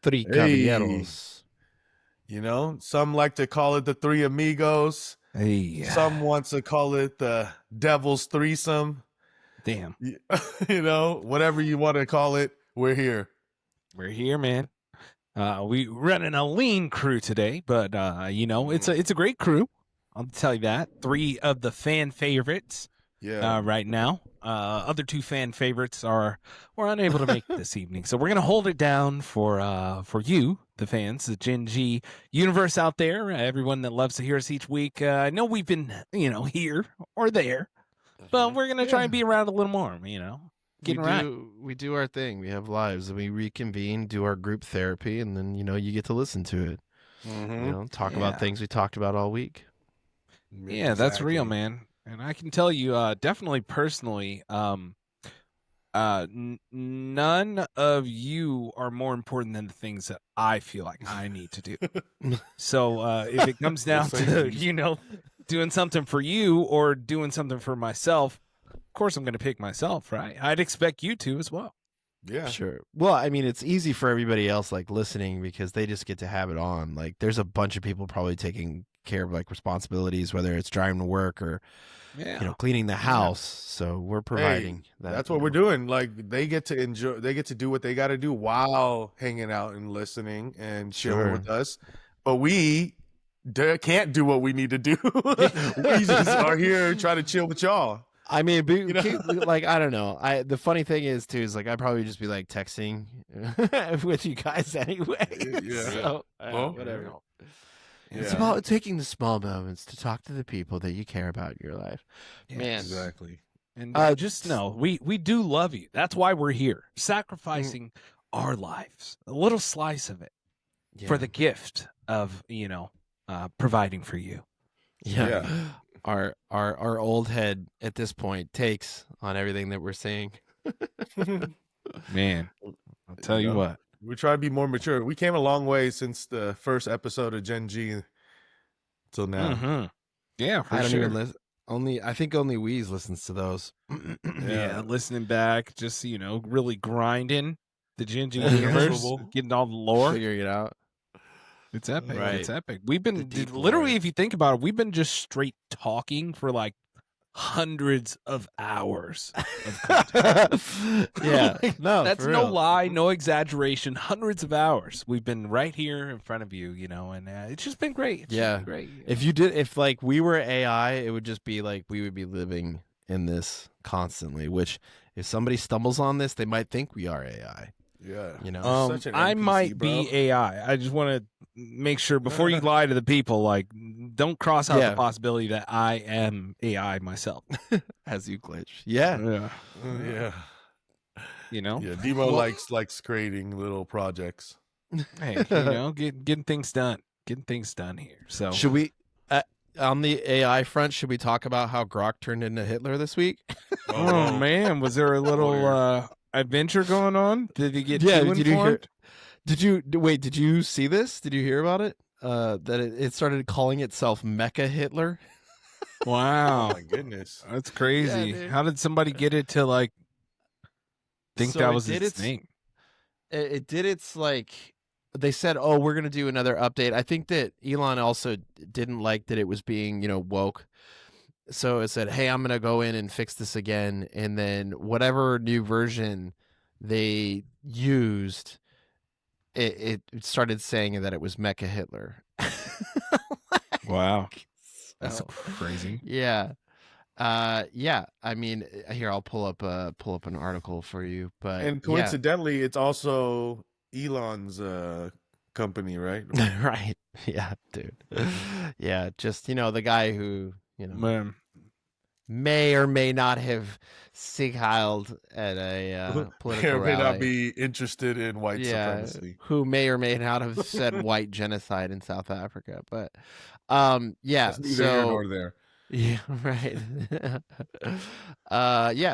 Three Hey, caballeros. some like to call it the Three Amigos. Hey, Some wants to call it the Devil's Threesome. damn, Whatever you want to call it, we're here. we're here, man. We running a lean crew today, but it's a great crew. I'll tell you that. 3 of the fan favorites, right now. Other 2 fan favorites were unable to make it this evening, so we're gonna hold it down for you, the fans, the Gen G universe out there, everyone that loves to hear us each week. I know we've been, here or there, but we're gonna try and be around a little more, getting right. We do our thing. We have lives, and we reconvene, do our group therapy, and then you get to listen to it. Talk about things we talked about all week. Yeah, that's real, man. And I can tell you, definitely personally, none of you are more important than the things that I feel like I need to do. So if it comes down to, doing something for you or doing something for myself, of course I'm going to pick myself, right? I'd expect you to as well. Yeah, sure. Well, I mean, it's easy for everybody else listening because they just get to have it on. Like, there's a bunch of people probably taking care of responsibilities, whether it's driving to work or cleaning the house. So we're providing that. That's what we're doing. Like, they get to enjoy, they get to do what they got to do while hanging out and listening and chilling with us. But we can't do what we need to do. We just are here trying to chill with y'all. I mean, I don't know. The funny thing is too is I'd probably just be texting with you guys anyway. Yeah. So, whatever. Yeah. It's about taking the small moments to talk to the people that you care about in your life. Yeah, man, exactly. And just know we do love you. That's why we're here, sacrificing our lives, a little slice of it, for the gift of providing for you. Yeah. Our old head at this point takes on everything that we're saying. Man, I'll tell you what. We try to be more mature. We came a long way since the first episode of Gen G till now. Mm-hmm. Yeah, for I don't sure. even listen. I think only Weeze listens to those. Yeah, listening back, just really grinding the Gen G universe, getting all the lore, figuring it out. It's epic. Right. It's epic. We've been literally, if you think about it, we've been just straight talking for hundreds of hours of content. Yeah. No, that's no lie, no exaggeration. Hundreds of hours. We've been right here in front of you, and it's just been great. It's great. If we were AI, it would just be we would be living in this constantly, which if somebody stumbles on this, they might think we are AI. Yeah. Such an NPC, I might be AI. I just want to make sure before you lie to the people, don't cross out the possibility that I am AI myself. As you glitch. Yeah. Yeah. Yeah, Demo likes creating little projects. Hey, getting things done. Getting things done here. So should we on the AI front, should we talk about how Grok turned into Hitler this week? Oh man, was there a little adventure going on? Did he get too informed? Did you see this? Did you hear about it? That it started calling itself Mecha Hitler. Wow. Oh my goodness. That's crazy. Yeah, how did somebody get it to think that was its thing? It did its they said, oh, we're gonna do another update. I think that Elon also didn't like that it was being, woke. So it said, hey, I'm going to go in and fix this again. And then whatever new version they used, it started saying that it was Mecha Hitler. Wow. That's crazy. Yeah. Yeah. I mean, here, I'll pull up an article for you. And coincidentally, it's also Elon's company, right? Right. Yeah, dude. Yeah. Just, the guy who, may or may not have signaled at a political rally. May not be be interested in white supremacy. Who may or may not have said white genocide in South Africa. But That's neither here nor there. Yeah, right.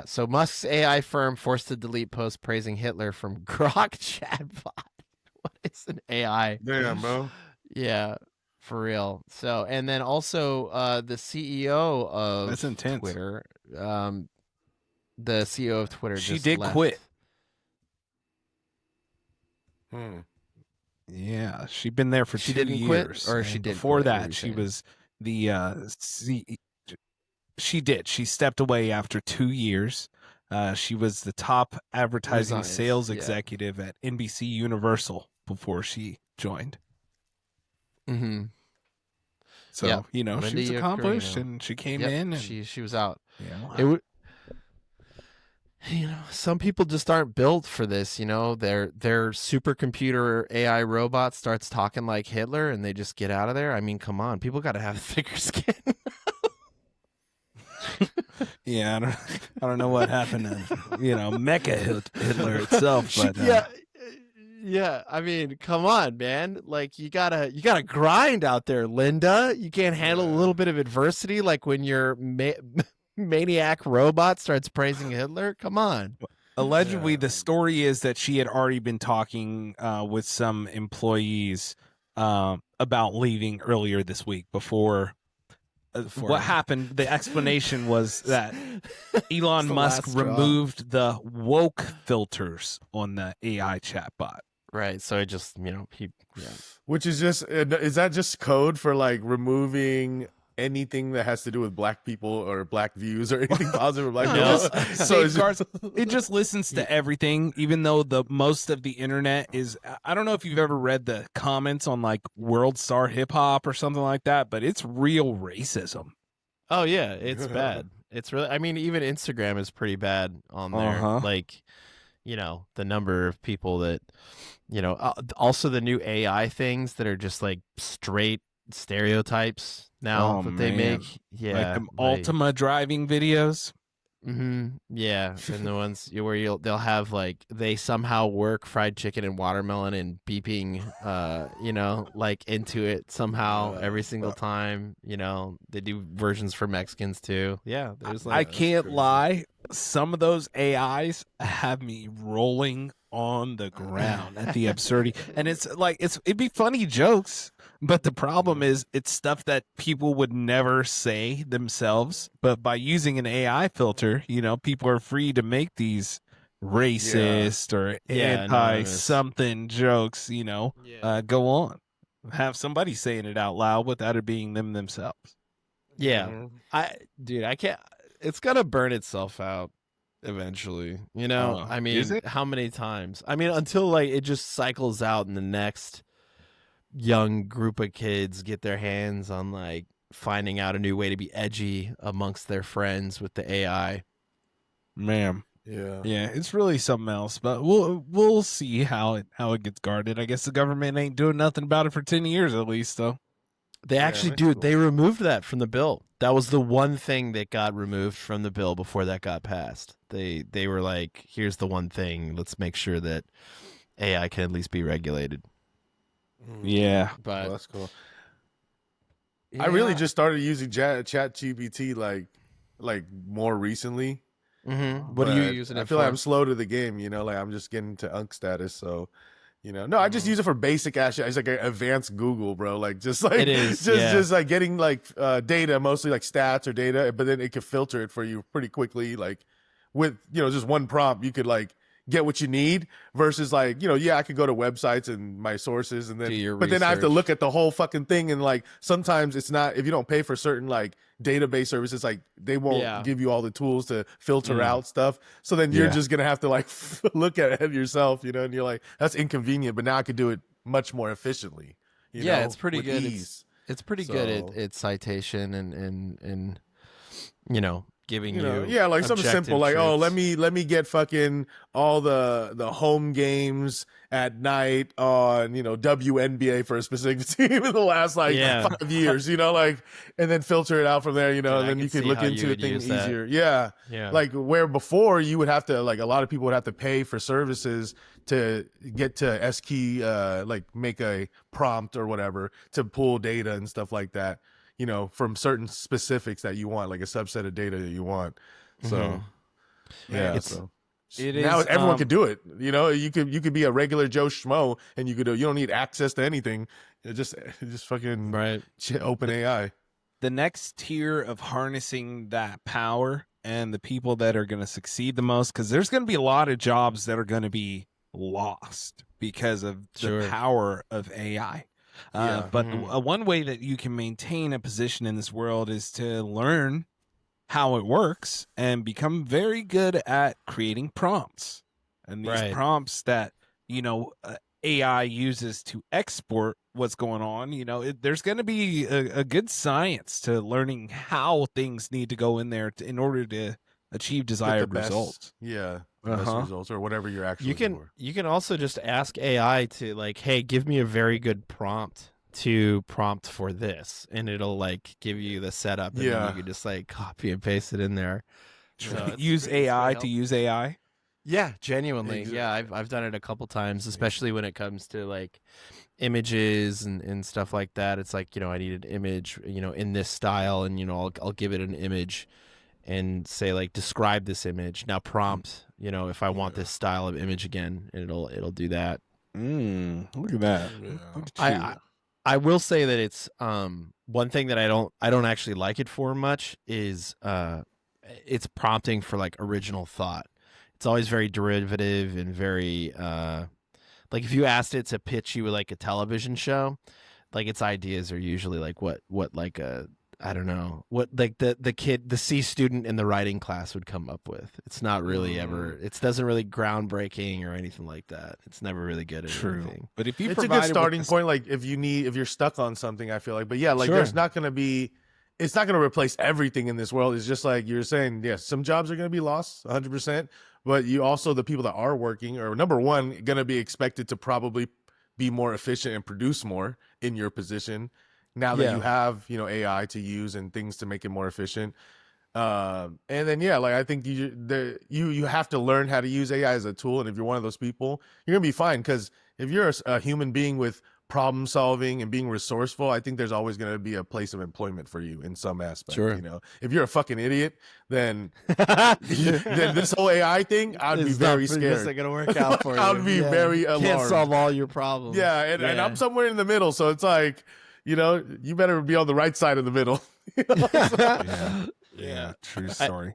So Musk's AI firm forced to delete post praising Hitler from Grok chatbot. What is an AI? Damn, bro. Yeah. For real. So, and then also the CEO of That's intense. Twitter, the CEO of Twitter, she just did left. quit. Yeah, she'd been there for She 2 didn't years. quit, or she did before quit? What were that, you she saying? was the she did. She stepped away after 2 years. She was the top advertising Resigns, sales yeah. executive at NBC Universal before she joined. Mm-hmm. So, Yep. she Linda was accomplished Yaccarino. and she came Yep, in and she was out. it would Some people just aren't built for this, their supercomputer AI robot starts talking like Hitler and they just get out of there. I mean, come on, people got to have thicker skin. yeah, I don't know what happened to, Mecha Hitler itself, but yeah, I mean, come on, man. Like you gotta grind out there, Linda. You can't handle a little bit of adversity, like when your maniac robot starts praising Hitler. Come on. allegedly the story is that she had already been talking with some employees about leaving earlier this week before what happened. The explanation was that Elon Musk removed the woke filters on the AI chatbot. Right. So it just, Which is that just code for like removing anything that has to do with black people or black views or anything positive for black people? So it just listens to everything, even though the most of the internet is, I don't know if you've ever read the comments on like World Star Hip Hop or something like that, but it's real racism. Oh yeah, it's bad. It's really, I mean, even Instagram is pretty bad on there. Like, the number of people that, also the new AI things that are just like straight stereotypes now that they make. Yeah. Like them Ultima driving videos. Mm-hmm. Yeah. And the ones where they'll have like, they somehow work fried chicken and watermelon and beeping, like into it somehow every single time. They do versions for Mexicans too. Yeah. There's like, I can't lie. Some of those AIs have me rolling on the ground at the absurdity. And it's like, it'd be funny jokes, but the problem is it's stuff that people would never say themselves. But by using an AI filter, people are free to make these racist or anti-something jokes, go on. Have somebody saying it out loud without it being them themselves. Yeah. I can't, it's gonna burn itself out eventually. I mean, how many times? I mean, until like it just cycles out and the next young group of kids get their hands on like finding out a new way to be edgy amongst their friends with the AI. Man. Yeah. Yeah, it's really something else, but we'll see how it gets guarded. I guess the government ain't doing nothing about it for 10 years at least, though. They actually do. Cool. They removed that from the bill. That was the one thing that got removed from the bill before that got passed. They were like, here's the one thing. Let's make sure that AI can at least be regulated. Yeah. But that's cool. Yeah. I really just started using Chat GPT like more recently. Mm-hmm. What are you using it for? I feel like I'm slow to the game, like I'm just getting to Unk status, so no, I just use it for basic ass shit. It's like an advanced Google, bro. Like just like it is, just like getting like data, mostly like stats or data, but then it could filter it for you pretty quickly. Like with just one prompt, you could like get what you need versus like I could go to websites and my sources and then then I have to look at the whole fucking thing, and like sometimes it's not, if you don't pay for certain like database services, like they won't give you all the tools to filter out stuff, so then you're just gonna have to like look at it yourself, and you're like, that's inconvenient, but now I could do it much more efficiently. It's pretty good. Ease. It's pretty good at citation and giving you like something simple like truths. let me get fucking all the home games at night on WNBA for a specific team in the last 5 years, like, and then filter it out from there, and then you could look into things easier. Yeah, like where before you would have to, like, a lot of people would have to pay for services to get to S-key, like make a prompt or whatever to pull data and stuff like that, from certain specifics that you want, like a subset of data that you want. So, now everyone could do it. You could be a regular Joe Schmo, and you don't need access to anything. Just fucking open AI. The next tier of harnessing that power and the people that are going to succeed the most, because there's going to be a lot of jobs that are going to be lost because of the power of AI. But one way that you can maintain a position in this world is to learn how it works and become very good at creating prompts. And these prompts that, AI uses to export what's going on, there's going to be a good science to learning how things need to go in there in order to achieve desired results. Yeah. Best results or whatever you're actually You can also just ask AI to like, hey, give me a very good prompt to prompt for this, and it'll like give you the setup, and then you can just like copy and paste it in there. So use AI to use AI. Yeah, genuinely. Exactly. Yeah, I've done it a couple times, especially when it comes to like images and stuff like that. It's like, I need an image, in this style, and I'll give it an image and say like, describe this image. Now prompt, if I want this style of image again, and it'll do that. Look at that. Look at I will say that it's one thing that I don't actually like it for much is it's prompting for like original thought. It's always very derivative and very like if you asked it to pitch you like a television show, like its ideas are usually like what like a I don't know what like the C student in the writing class would come up with. It's not really ever. It doesn't really groundbreaking or anything like that. It's never really good at anything. But if you it's a good starting point, like if you're stuck on something, I feel like. But yeah, like there's not going to be. It's not going to replace everything in this world. It's just like you're saying. Yes, some jobs are going to be lost, 100%. But you also the people that are working are number one going to be expected to probably be more efficient and produce more in your position. Now that you have, AI to use and things to make it more efficient. And then, like, I think you have to learn how to use AI as a tool. And if you're one of those people, you're going to be fine. Because if you're a human being with problem solving and being resourceful, I think there's always going to be a place of employment for you in some aspect. Sure. If you're a fucking idiot, then then this whole AI thing, I'd be very scared. This isn't gonna work out for you. I'd be very alarmed. Can't solve all your problems. Yeah, and I'm somewhere in the middle, so it's like, you better be on the right side of the middle. Yeah, true story.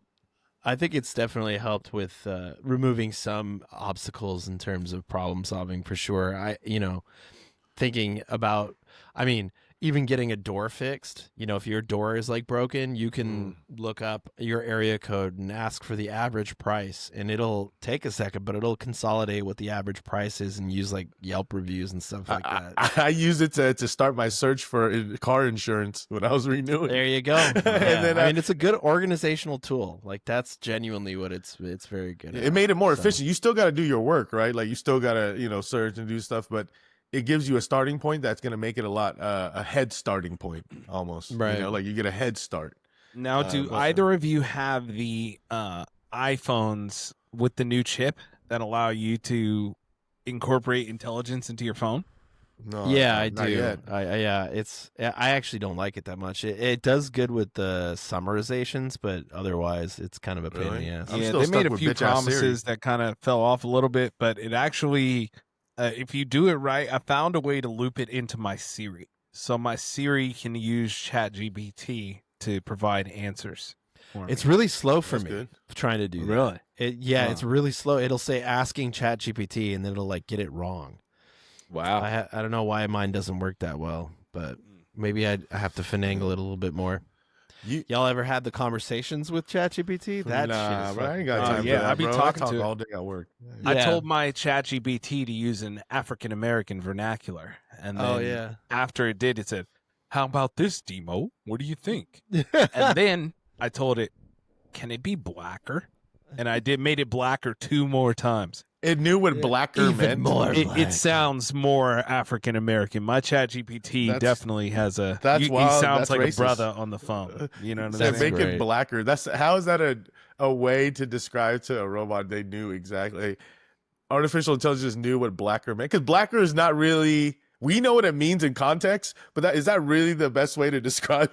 I think it's definitely helped with removing some obstacles in terms of problem solving for sure. Thinking about, even getting a door fixed, if your door is like broken, you can look up your area code and ask for the average price, and it'll take a second, but it'll consolidate what the average price is and use like Yelp reviews and stuff like that. I used it to start my search for car insurance when I was renewing. There you go. And then, it's a good organizational tool. Like that's genuinely what it's very good at. It made it more efficient. You still got to do your work, right? Like you still got to, search and do stuff, but it gives you a starting point that's going to make it a head starting point almost. Right. Like you get a head start. Now, do either of you have the iPhones with the new chip that allow you to incorporate intelligence into your phone? No. Yeah, I do. Yet. I actually don't like it that much. It does good with the summarizations, but otherwise it's kind of a pain in the ass. Yeah, they made a few promises that kind of fell off a little bit, but it actually... if you do it right, I found a way to loop it into my Siri. So my Siri can use ChatGPT to provide answers for me. It's really slow for me good. trying to do that. Really? It's really slow. It'll say asking ChatGPT, and then it'll like get it wrong. Wow. I don't know why mine doesn't work that well, but maybe I have to finagle it a little bit more. Y'all ever had the conversations with ChatGPT? That shit is bro, I ain't got time for that, I be bro. talking I talk to all day at work. I told my ChatGPT to use an African American vernacular, and then after it did, it said, "How about this, Demo? What do you think?" And then I told it, "Can it be blacker?" And I made it blacker 2 more times. It knew what blacker meant. More it sounds more African American. My ChatGPT definitely has a. That's wild. He sounds That's like racist. a brother on the phone. You know what I mean? Make it blacker. How is that a way to describe to a robot? They knew exactly. Artificial intelligence knew what blacker meant, because blacker is not really. We know what it means in context, but is that really the best way to describe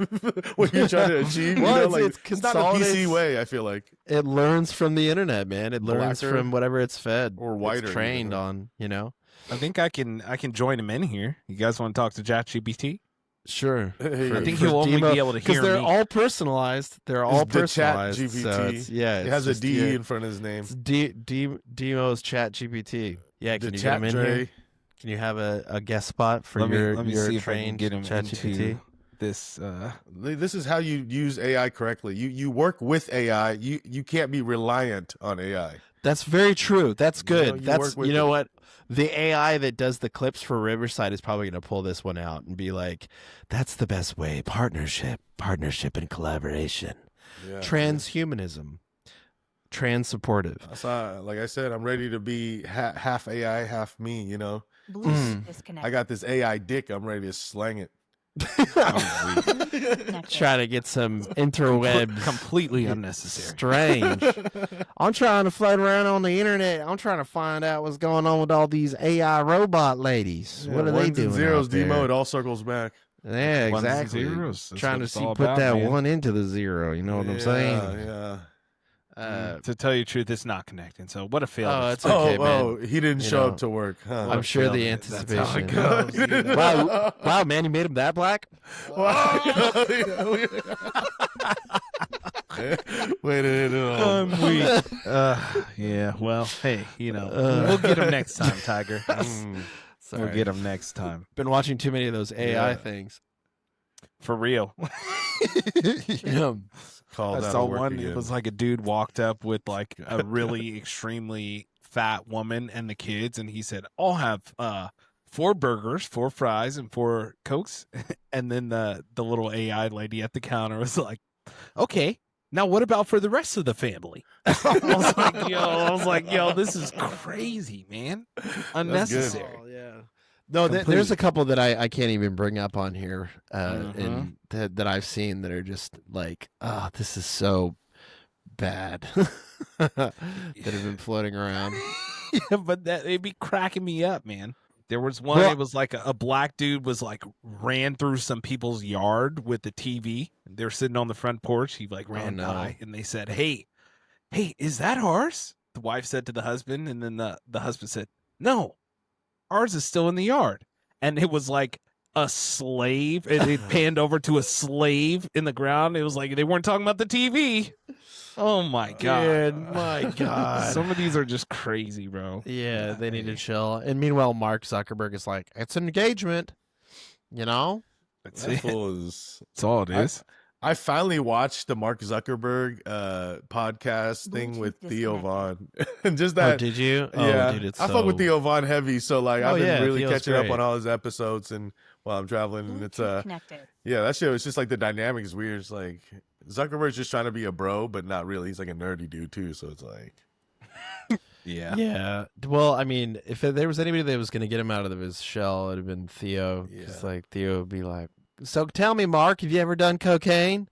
what you're trying to achieve? Well, it's not a PC way, I feel like. It learns from the internet, man. It learns from whatever it's fed or whiter, it's trained on, I think I can join him in here. You guys want to talk to ChatGPT? Sure. I think he'll only be able to hear me. Because they're all personalized. They're all personalized. The ChatGPT. So it has a D in front of his name. It's Demo's ChatGPT. Yeah, can you get him in here? Can you have a guest spot for let me your see if I can trained get him ChatGPT? into this. This is how you use AI correctly. You work with AI. You can't be reliant on AI. That's very true. That's good. you That's work with you know it. what? The AI that does the clips for Riverside is probably going to pull this one out and be like, "That's the best way. Partnership and collaboration. Yeah. Transhumanism. Trans supportive." Like I said, I'm ready to be half AI, half me. You know, Disconnect. I got this AI dick. I'm ready to slang it. Trying to get some interwebs. Completely unnecessary. Strange. I'm trying to float around on the internet. I'm trying to find out what's going on with all these AI robot ladies. Yeah, what are they ones doing? and zeros, out there? D-mode, all circles back. Yeah, Ones and exactly. zeros. That's Trying what to it's see all put about, that man. one into the zero. You know what I'm saying? Yeah. To tell you the truth, it's not connecting. So what a fail. Oh, it's okay, man. He didn't You show know, up to work. Huh? I'm sure the That's how it anticipation. goes. Wow, man, you made him that black? Wait a minute. Weak. Yeah, well, hey, we'll get him next time, Tiger. Sorry. We'll get him next time. Been watching too many of those AI Yeah. things. For real. Called I out saw of work one. again. It was like a dude walked up with like a really extremely fat woman and the kids, and he said, "I'll have 4 burgers, 4 fries, and 4 Cokes." And then the little AI lady at the counter was like, "Okay, now what about for the rest of the family?" I was like, yo, this is crazy, man. Unnecessary. Oh, yeah. No, there's a couple that I can't even bring up on here, and that I've seen that are just like, oh, this is so bad that have been floating around. Yeah, but it'd be cracking me up, man. There was one. It was like a black dude was like ran through some people's yard with the TV. They're sitting on the front porch. He like ran by, and they said, "Hey, is that ours?" The wife said to the husband, and then the husband said, "No, ours is still in the yard." And it was like a slave. It panned over to a slave in the ground. It was like they weren't talking about the TV. Oh my god! Dude, my god! Some of these are just crazy, bro. Yeah, they need to chill. And meanwhile, Mark Zuckerberg is like, "It's an engagement," you know. That's That it. fool is. That's all it is. I finally watched the Mark Zuckerberg podcast thing with Theo Vaughn. And just that. Oh, did you? Yeah, Oh, dude, it's I fuck with Theo Vaughn heavy, so like I've been really Theo's catching up great. on all his episodes, and while I'm traveling, and it's Connected. yeah, that shit was just like the dynamic is weird. It's like Zuckerberg's just trying to be a bro, but not really. He's like a nerdy dude too, so it's like Yeah. Yeah. Well, I mean, if there was anybody that was going to get him out of his shell, it'd have been Theo. Because like Theo would be like, "So tell me, Mark, have you ever done cocaine?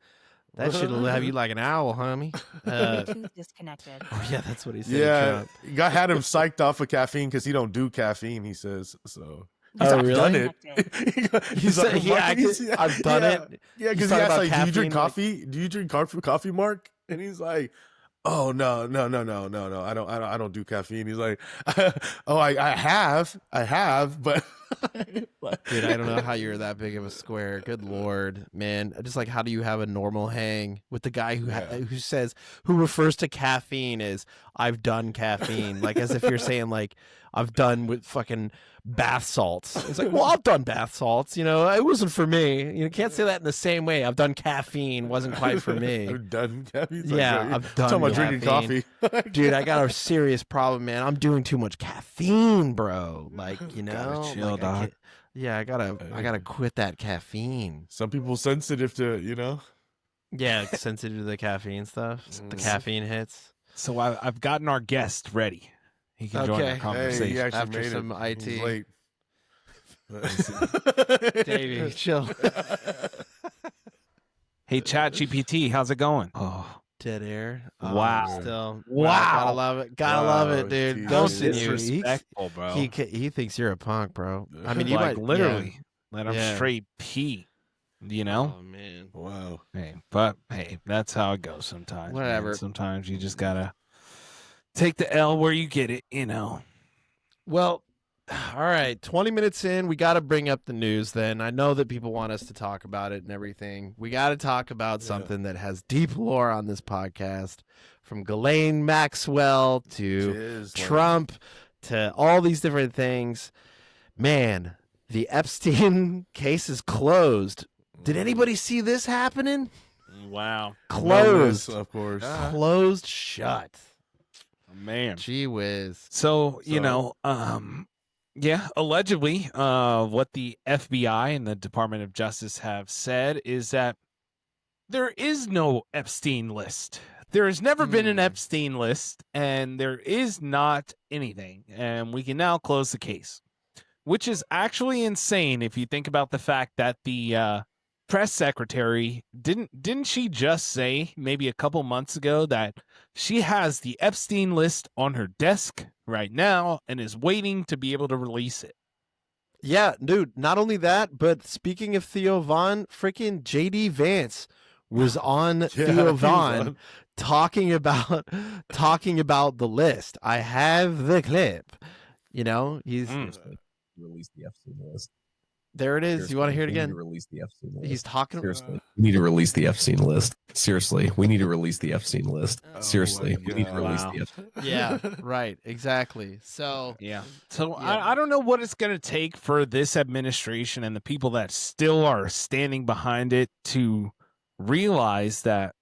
That shit'll have you like an owl, homie." Bluetooth disconnected. Oh, yeah, that's what he said. yeah, had him psyched off of caffeine because he don't do caffeine. He says so. Oh, I've really? done it. He said he acted, "I've done it." Yeah, He's because he talking asked about like, "Do you drink caffeine, like- coffee? Do you drink coffee, Mark?" And he's like, "Oh no. I don't do caffeine." He's like, "Oh, I have, but." Dude, I don't know how you're that big of a square. Good Lord, man. Just like, how do you have a normal hang with the guy who refers to caffeine as "I've done caffeine," like as if you're saying like I've done with fucking bath salts. It's like, well, I've done bath salts. You know, it wasn't for me. You can't say that in the same way. I've done caffeine. Wasn't quite for me. I've done caffeine. Yeah, like, I've done talking about drinking caffeine. coffee. Dude, I got a serious problem, man. I'm doing too much caffeine, bro. Like, you know, Gotta chill, like, dog. I gotta quit that caffeine. Some people sensitive to Yeah, sensitive to the caffeine stuff. The caffeine hits. So I've gotten our guest ready. He can join our Okay. Hey, conversation. he actually After made some it. IT. He's late. Davey, chill. Hey, ChatGPT, how's it going? Oh, Dead air. Wow. Still. Wow. Gotta love it. Gotta love it, dude. Jesus. Ghosting you. disrespectful, bro. He thinks you're a punk, bro. I mean, you like might literally let him Yeah. straight pee. You know? Oh man. Wow. Hey, that's how it goes sometimes. man. Whatever. Sometimes you just gotta take the L where you get it. You know. Well, all right. 20 minutes in, we got to bring up the news then. I know that people want us to talk about it and everything. We got to talk about something that has deep lore on this podcast, from Ghislaine Maxwell to Jizz, Trump to all these different things. Man, the Epstein case is closed. Did anybody see this happening? Wow. Closed. No, of course. Closed shut. Man. Gee whiz. So, allegedly, what the FBI and the Department of Justice have said is that there is no Epstein list. There has never been an Epstein list, and there is not anything. And we can now close the case, which is actually insane if you think about the fact that the press secretary didn't she just say maybe a couple months ago that she has the Epstein list on her desk right now and is waiting to be able to release it. Yeah, dude, not only that, but speaking of Theo Von, freaking JD Vance was on Theo Von talking about the list. I have the clip. He's release the Epstein list. There it is. Seriously, you want to hear it again? We need to release the Epstein list. He's talking. Seriously, we need to release the Epstein list. Seriously, we need to release the Epstein list. Seriously, we need to release the Epstein. Yeah, right. Exactly. So yeah. I don't know what it's going to take for this administration and the people that still are standing behind it to realize that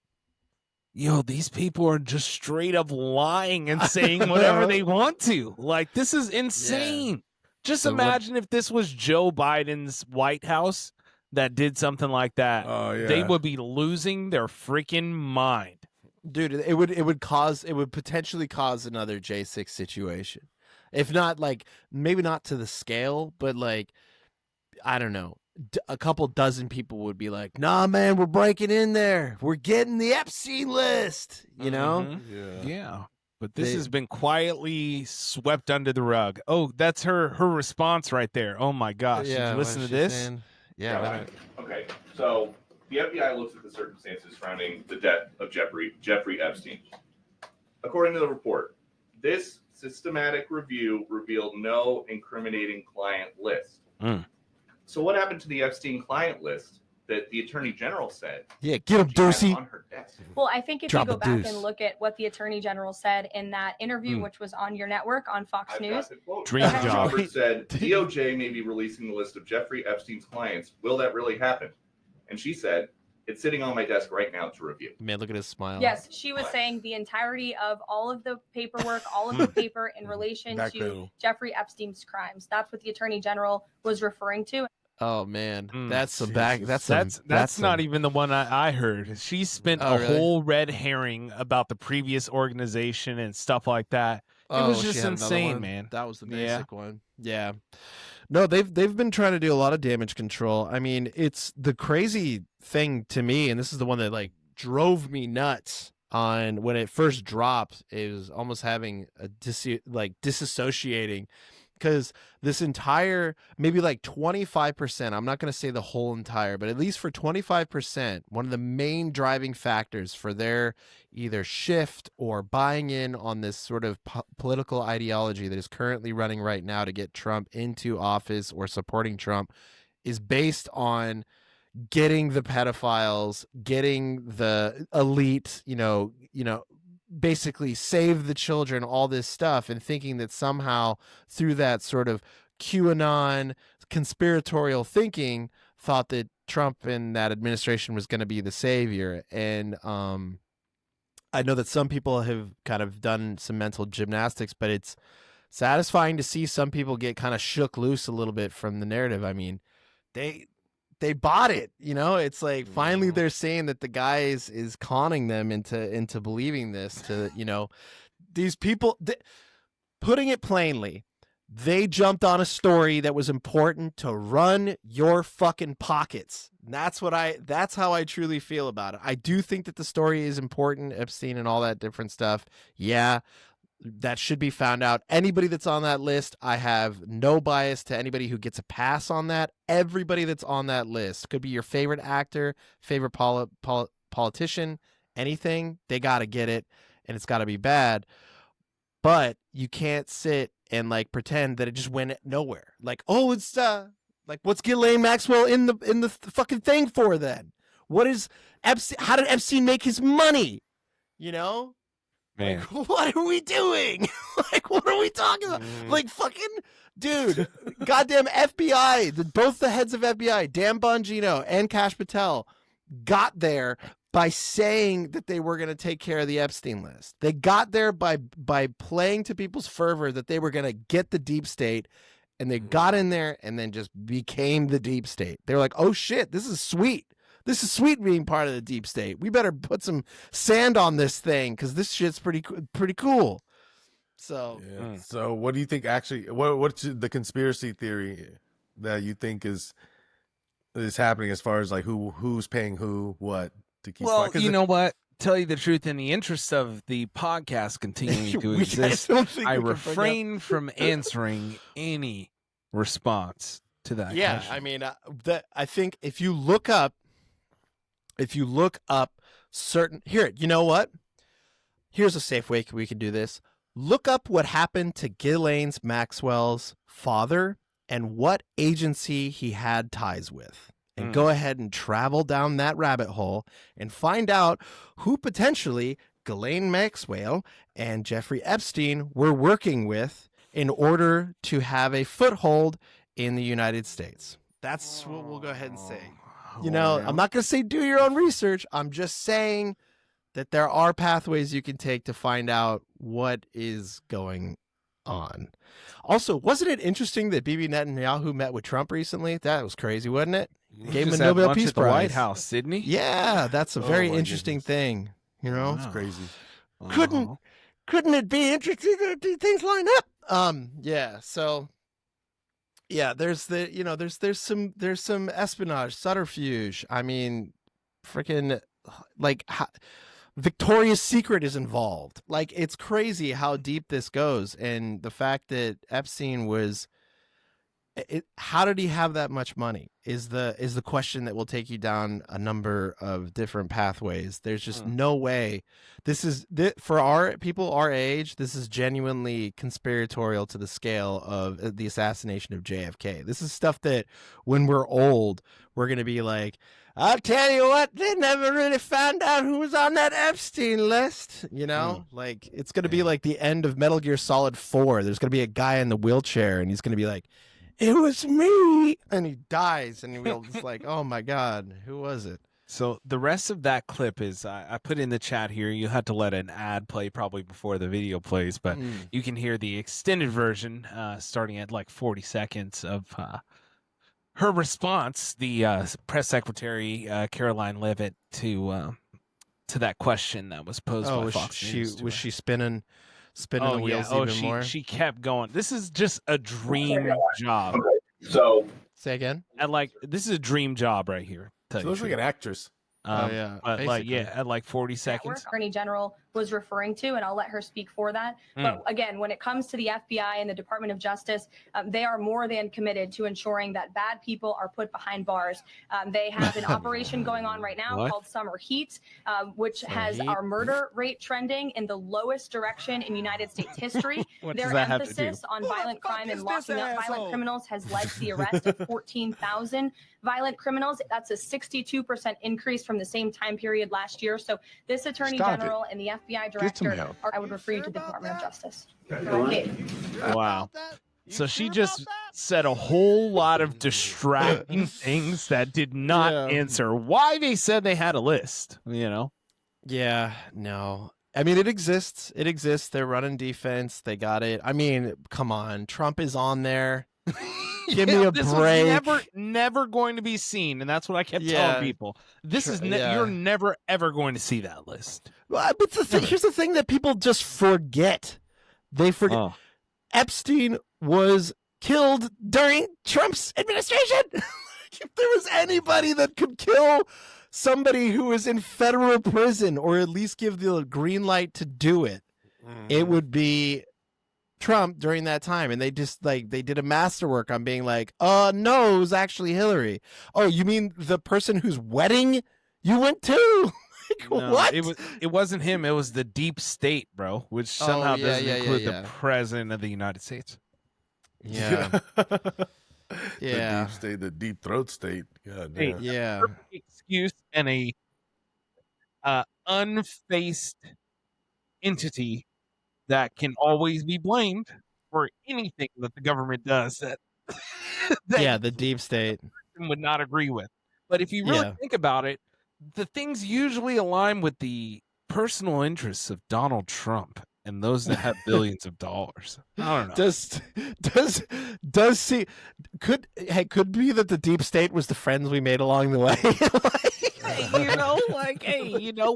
these people are just straight up lying and saying whatever they want to. Like, this is insane. Yeah. Just imagine if this was Joe Biden's White House that did something like that. Oh, yeah. They would be losing their freaking mind. Dude, it would potentially cause another J6 situation. If not, like, maybe not to the scale, but like, I don't know. A couple dozen people would be like, nah, man, we're breaking in there. We're getting the Epstein list, you know? Yeah. But this has been quietly swept under the rug. Oh, that's her response right there. Oh, my gosh. Yeah, did you listen to this? Saying? Yeah. Right. Okay, so the FBI looks at the circumstances surrounding the death of Jeffrey Epstein. According to the report, this systematic review revealed no incriminating client list. So what happened to the Epstein client list that the Attorney General said? Yeah, get him, Deucey. On her desk? Well, I think if you go back and look at what the Attorney General said in that interview, which was on your network on Fox News. Dream job. Robert said, DOJ may be releasing the list of Jeffrey Epstein's clients. Will that really happen? And she said, it's sitting on my desk right now to review. Man, look at his smile. Yes, she was saying the entirety of all of the paperwork, all of the paper in relation to Jeffrey Epstein's crimes. That's what the Attorney General was referring to. Oh man, that's some Jesus. That's not even the one I heard. She spent a whole red herring about the previous organization and stuff like that. It was just insane, man. That was the basic one. Yeah. No, they've been trying to do a lot of damage control. I mean, it's the crazy thing to me, and this is the one that like drove me nuts on when it first dropped. It was almost having a disassociating. Because this entire, maybe like 25%, I'm not going to say the whole entire, but at least for 25%, one of the main driving factors for their either shift or buying in on this sort of political ideology that is currently running right now to get Trump into office or supporting Trump is based on getting the pedophiles, getting the elite, basically save the children, all this stuff, and thinking that somehow through that sort of QAnon conspiratorial thinking thought that Trump and that administration was going to be the savior. And I know that some people have kind of done some mental gymnastics, but it's satisfying to see some people get kind of shook loose a little bit from the narrative. I mean, they bought it, it's like finally they're saying that the guy is conning them into believing this these people, putting it plainly, they jumped on a story that was important to run your fucking pockets. And that's how I truly feel about it. I do think that the story is important, Epstein and all that different stuff. Yeah. That should be found out. Anybody that's on that list, I have no bias to anybody who gets a pass on that. Everybody that's on that list could be your favorite actor, favorite politician, anything. They got to get it, and it's got to be bad. But you can't sit and like pretend that it just went nowhere. Like, oh, it's like what's Ghislaine Maxwell in the fucking thing for then? What is Epstein? How did Epstein make his money? Man. Like, what are we doing? Like, what are we talking about? Like, fucking Dude, goddamn FBI, both the heads of FBI, Dan Bongino and Kash Patel, got there by saying that they were going to take care of the Epstein list. They got there by playing to people's fervor that they were going to get the deep state, and they got in there and then just became the deep state. They were like, oh shit, this is sweet. This is sweet being part of the deep state. We better put some sand on this thing because this shit's pretty cool. So, So what do you think actually, what's the conspiracy theory that you think is happening as far as like who's paying who what to keep Well, quiet? you know what? Tell you the truth, in the interest of the podcast continuing to exist, I refrain from answering any response to that question. I mean, I think if you look up certain here, you know what? Here's a safe way we can do this. Look up what happened to Ghislaine Maxwell's father and what agency he had ties with. And go ahead and travel down that rabbit hole and find out who potentially Ghislaine Maxwell and Jeffrey Epstein were working with in order to have a foothold in the United States. That's what we'll go ahead and say. You know, I'm not going to say do your own research. I'm just saying that there are pathways you can take to find out what is going on. Also, wasn't it interesting that Bibi Netanyahu met with Trump recently? That was crazy, wasn't it? Gave him a Nobel Peace Prize. The White House, Sydney. Yeah, that's a very interesting thing. You know, it's crazy. Couldn't it be interesting to do things line up? Yeah. So, yeah, there's some espionage, subterfuge. I mean, freaking like. Victoria's Secret is involved. Like, it's crazy how deep this goes. And the fact that Epstein was, how did he have that much money is the question that will take you down a number of different pathways. There's just no way. For our people our age, this is genuinely conspiratorial to the scale of the assassination of JFK. This is stuff that when we're old, we're going to be like, I'll tell you what, they never really found out who was on that Epstein list. You know, like it's going to be like the end of Metal Gear Solid 4. There's going to be a guy in the wheelchair and he's going to be like, it was me. And he dies. And we'll just like, oh my God, who was it? So the rest of that clip is, I put in the chat here. You had to let an ad play probably before the video plays, but you can hear the extended version starting at like 40 seconds of her response, the press secretary Caroline Leavitt, to that question that was posed by Fox News. Was she spinning the wheels even more? She kept going. This is just a dream job. So say again. This is a dream job right here. She looks like an actress. But at like 40 seconds. Attorney General was referring to, and I'll let her speak for that. But again, when it comes to the FBI and the Department of Justice, they are more than committed to ensuring that bad people are put behind bars. They have an operation going on right now called Summer Heat, which has our murder rate trending in the lowest direction in United States history. Their emphasis on violent crime and locking up violent criminals has led to the arrest of 14,000 violent criminals. That's a 62% increase from the same time period last year. So this Attorney General and the FBI Director, I would refer you to the Department of Justice. Wow. So she just said a whole lot of distracting things that did not answer why they said they had a list, you know? Yeah, no. I mean, it exists. It exists. They're running defense. They got it. I mean, come on. Trump is on there. Give me a break. Was never going to be seen, and that's what I kept telling people. You're never ever going to see that list. But here's the thing that people just forget. They forget Epstein was killed during Trump's administration. If there was anybody that could kill somebody who was in federal prison, or at least give the green light to do it, it would be Trump during that time. And they just they did a masterwork on being like, no, it was actually Hillary. Oh, you mean the person whose wedding you went to? No, what? It wasn't him. It was the deep state, bro, which somehow doesn't include the president of the United States. Yeah. The deep state, the deep throat state. Yeah. Excuse and a unfaced entity that can always be blamed for anything that the government does that, that Yeah, the deep state would not agree with. But if you really Yeah. think about it, the things usually align with the personal interests of Donald Trump and those that have billions of dollars. I don't know. Does see could be that the deep state was the friends we made along the way.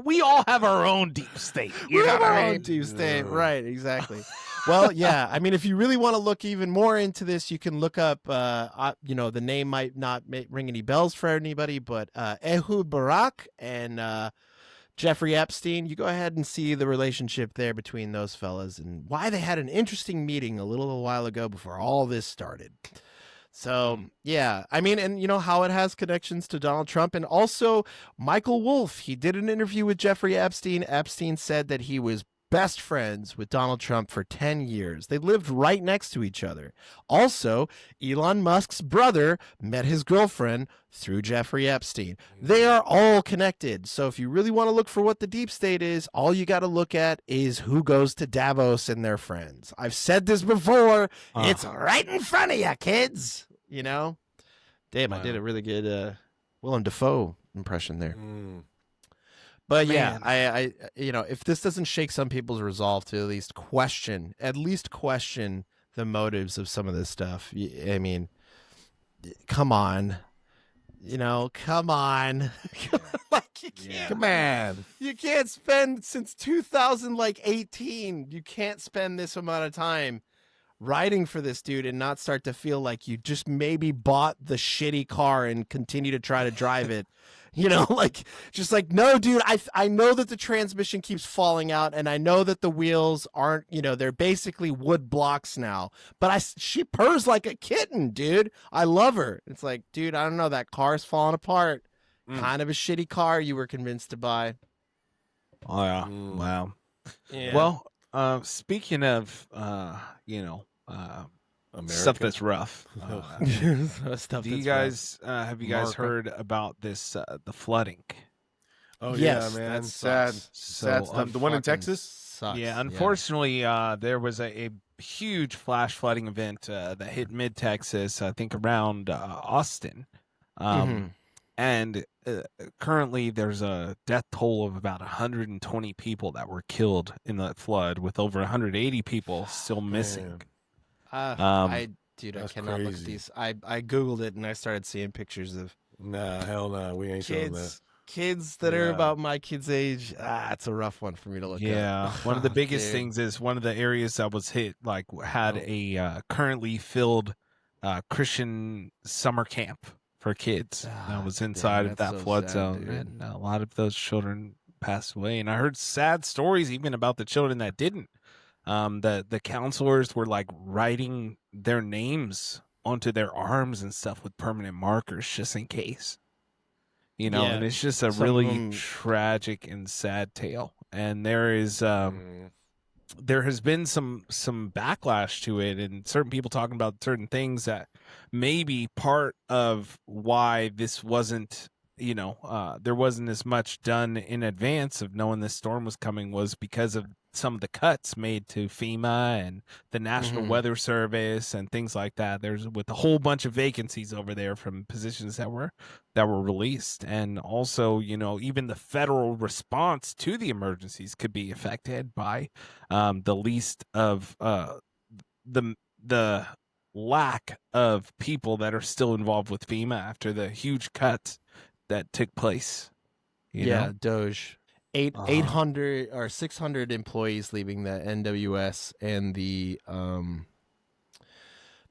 We all have our own deep state. We have our own deep state, right? Exactly. Well, yeah. I mean, if you really want to look even more into this, you can look up. The name might not ring any bells for anybody, but Ehud Barak and Jeffrey Epstein. You go ahead and see the relationship there between those fellas and why they had an interesting meeting a little while ago before all this started. So, yeah, I mean, and you know how it has connections to Donald Trump and also Michael Wolff. He did an interview with Jeffrey Epstein. Epstein said that he was best friends with Donald Trump for 10 years. They lived right next to each other. Also, Elon Musk's brother met his girlfriend through Jeffrey Epstein. They are all connected. So if you really want to look for what the deep state is, all you got to look at is who goes to Davos and their friends. I've said this before. It's right in front of you, kids. You know? Damn, wow. I did a really good Willem Dafoe impression there. But man. Yeah, I if this doesn't shake some people's resolve to at least question the motives of some of this stuff. I mean, come on, come on. Like you can't, come on. You can't spend since 2018. You can't spend this amount of time writing for this dude and not start to feel like you just maybe bought the shitty car and continue to try to drive it. No, dude, I know that the transmission keeps falling out and I know that the wheels aren't, they're basically wood blocks now, but she purrs like a kitten, dude. I love her. It's like, dude, I don't know. That car's falling apart. Kind of a shitty car you were convinced to buy. Oh, yeah. Wow. Yeah. Well, speaking of, stuff that's rough. Stuff do you guys have you guys heard about this the flooding? Oh yes, yeah, man. That's sad stuff. The one in Texas? Sucks. Yeah, unfortunately, there was a huge flash flooding event that hit mid Texas, I think around Austin. And currently there's a death toll of about 120 people that were killed in that flood, with over 180 people still missing. I cannot crazy. look at these. I Googled it and I started seeing pictures of hell no. We ain't showing that. Kids that are about my kid's age. It's a rough one for me to look at. Yeah. One of the biggest things is one of the areas that was hit, had a currently filled Christian summer camp for kids that was inside of that flood zone. Dude. And a lot of those children passed away. And I heard sad stories even about the children that didn't. The counselors were writing their names onto their arms and stuff with permanent markers just in case, and it's just a really tragic and sad tale. And there is, there has been some backlash to it, and certain people talking about certain things that may be part of why this wasn't, there wasn't as much done in advance of knowing this storm was coming, was because of some of the cuts made to FEMA and the National Weather Service and things like that. There's with a whole bunch of vacancies over there from positions that were released. And also, even the federal response to the emergencies could be affected by the least of the lack of people that are still involved with FEMA after the huge cuts that took place. You know? Doge. 800 or 600 employees leaving the NWS, and the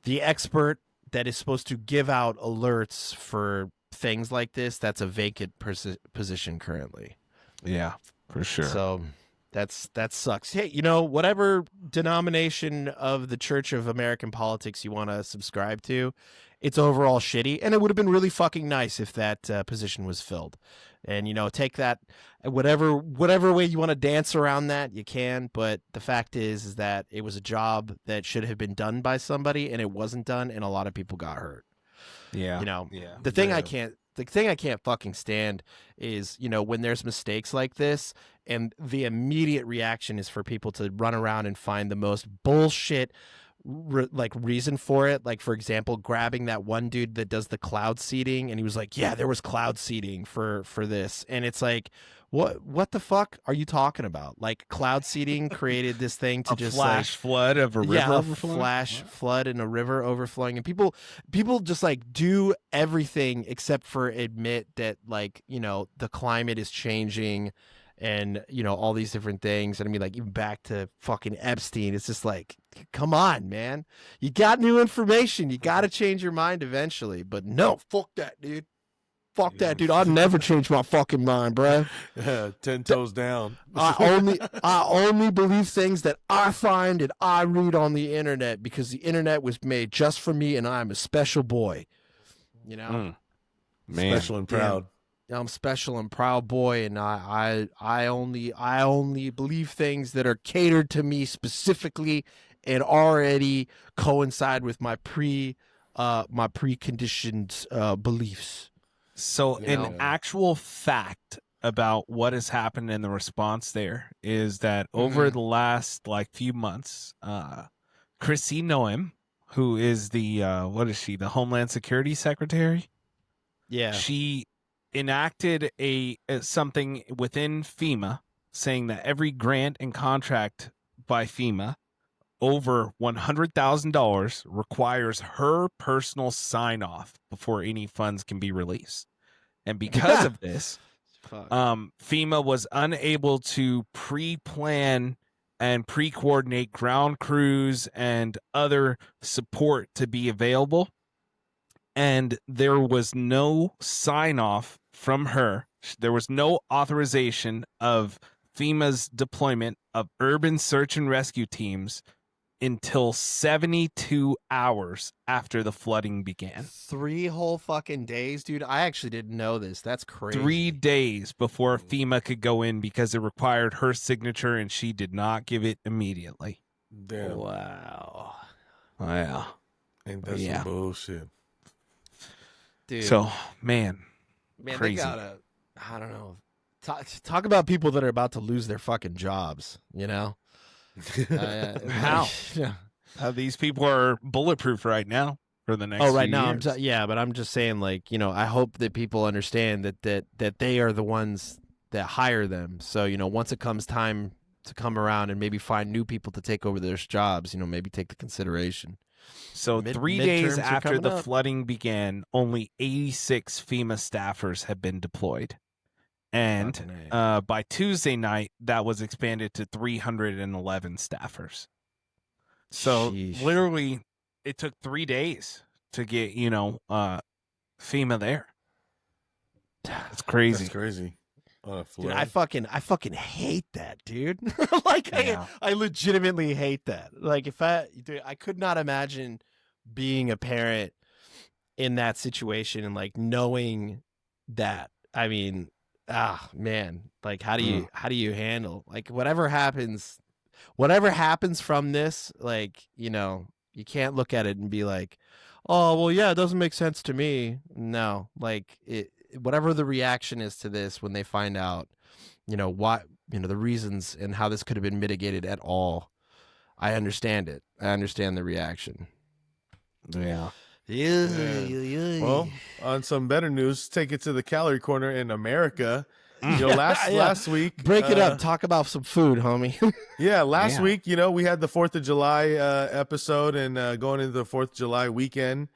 expert that is supposed to give out alerts for things like this, that's a vacant position currently. Yeah, for sure. So that sucks. Hey, whatever denomination of the Church of American Politics you want to subscribe to, it's overall shitty, and it would have been really fucking nice if that position was filled. And take that whatever way you want to dance around that, you can. But the fact is that it was a job that should have been done by somebody, and it wasn't done, and a lot of people got hurt. Yeah. The thing I can't fucking stand is, when there's mistakes like this and the immediate reaction is for people to run around and find the most bullshit reason for it. Like, for example, grabbing that one dude that does the cloud seeding, and he was like, yeah, there was cloud seeding for this. And it's like, what the fuck are you talking about? Like, cloud seeding created this thing to just flash flood of a river overflowing? Flash flood in a river overflowing. And people just like do everything except for admit that, like, you know, the climate is changing and, you know, all these different things. And I mean, like, even back to fucking Epstein, it's just like, come on, man. You got new information. You got to change your mind eventually. But no, fuck that, dude. Fuck that, dude. I'll never change my fucking mind, bro. 10 toes down. I only believe things that I find and I read on the internet because the internet was made just for me and I'm a special boy. You know? Man. Special and proud. Yeah, I'm special and proud boy, and I only believe things that are catered to me specifically and already coincide with my preconditioned beliefs. So an actual fact about what has happened in the response there is that over the last few months, Chrissy Noem, who is the the Homeland Security Secretary? Yeah. She enacted something within FEMA saying that every grant and contract by FEMA over $100,000 requires her personal sign off before any funds can be released. And because of this, FEMA was unable to pre-plan and pre-coordinate ground crews and other support to be available. And there was no sign off from her. There was no authorization of FEMA's deployment of urban search and rescue teams until 72 hours after the flooding began. 3 whole fucking days, dude. I actually didn't know this. That's crazy. 3 days before FEMA could go in because it required her signature and she did not give it immediately. Damn. Wow. Ain't that some bullshit? Dude. So, man they crazy. gotta, I don't know. Talk about people that are about to lose their fucking jobs, you know? How? How these people are bulletproof right now for the next right few now years. but I'm just saying, like, you know, I hope that people understand that they are the ones that hire them. So, you know, once it comes time to come around and maybe find new people to take over their jobs, you know, maybe take the consideration. So 3 days midterms are after coming the up. flooding began, only 86 FEMA staffers had been deployed. And Fucking A. by Tuesday night, that was expanded to 311 staffers. So Sheesh. literally, it took 3 days to get, FEMA there. It's crazy. That's crazy. Dude, I fucking hate that, dude. Like, I legitimately hate that. Like, I could not imagine being a parent in that situation and like knowing that. I mean, man, like, how do you handle, like, whatever happens from this? Like, you know, you can't look at it and be like, oh, well, yeah, it doesn't make sense to me. No, like, whatever the reaction is to this when they find out, you know, what, you know, the reasons and how this could have been mitigated at all, I understand it. I understand the reaction. Yeah. Well, on some better news, take it to the calorie corner in America. You know, last week, break it up. Talk about some food, homie. Last week, you know, we had the 4th of July episode, and going into the 4th of July weekend,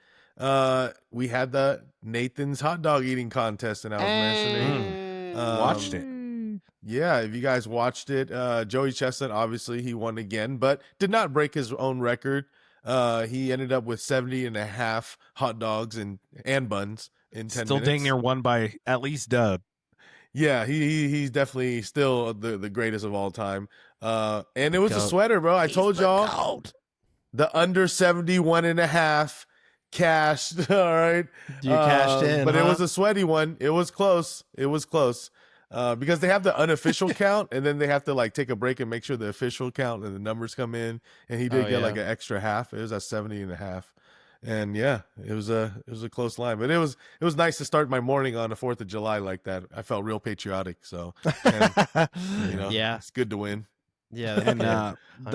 we had the Nathan's hot dog eating contest, and I was mentioning, watched it. Yeah, if you guys watched it, Joey Chestnut, obviously he won again, but did not break his own record. He ended up with 70.5 hot dogs and buns in 10 minutes. Still dang near won by at least dub. Yeah, he's definitely still the greatest of all time. And it was a sweater, bro. I told y'all the under 71.5 cashed. All right, you cashed in, but it was a sweaty one. It was close. Because they have the unofficial count, and then they have to like take a break and make sure the official count and the numbers come in. And he did get like an extra half. It was at 70.5. And yeah, it was a close line, but it was nice to start my morning on the 4th of July like that. I felt real patriotic. So, and, you know, it's good to win. Yeah, And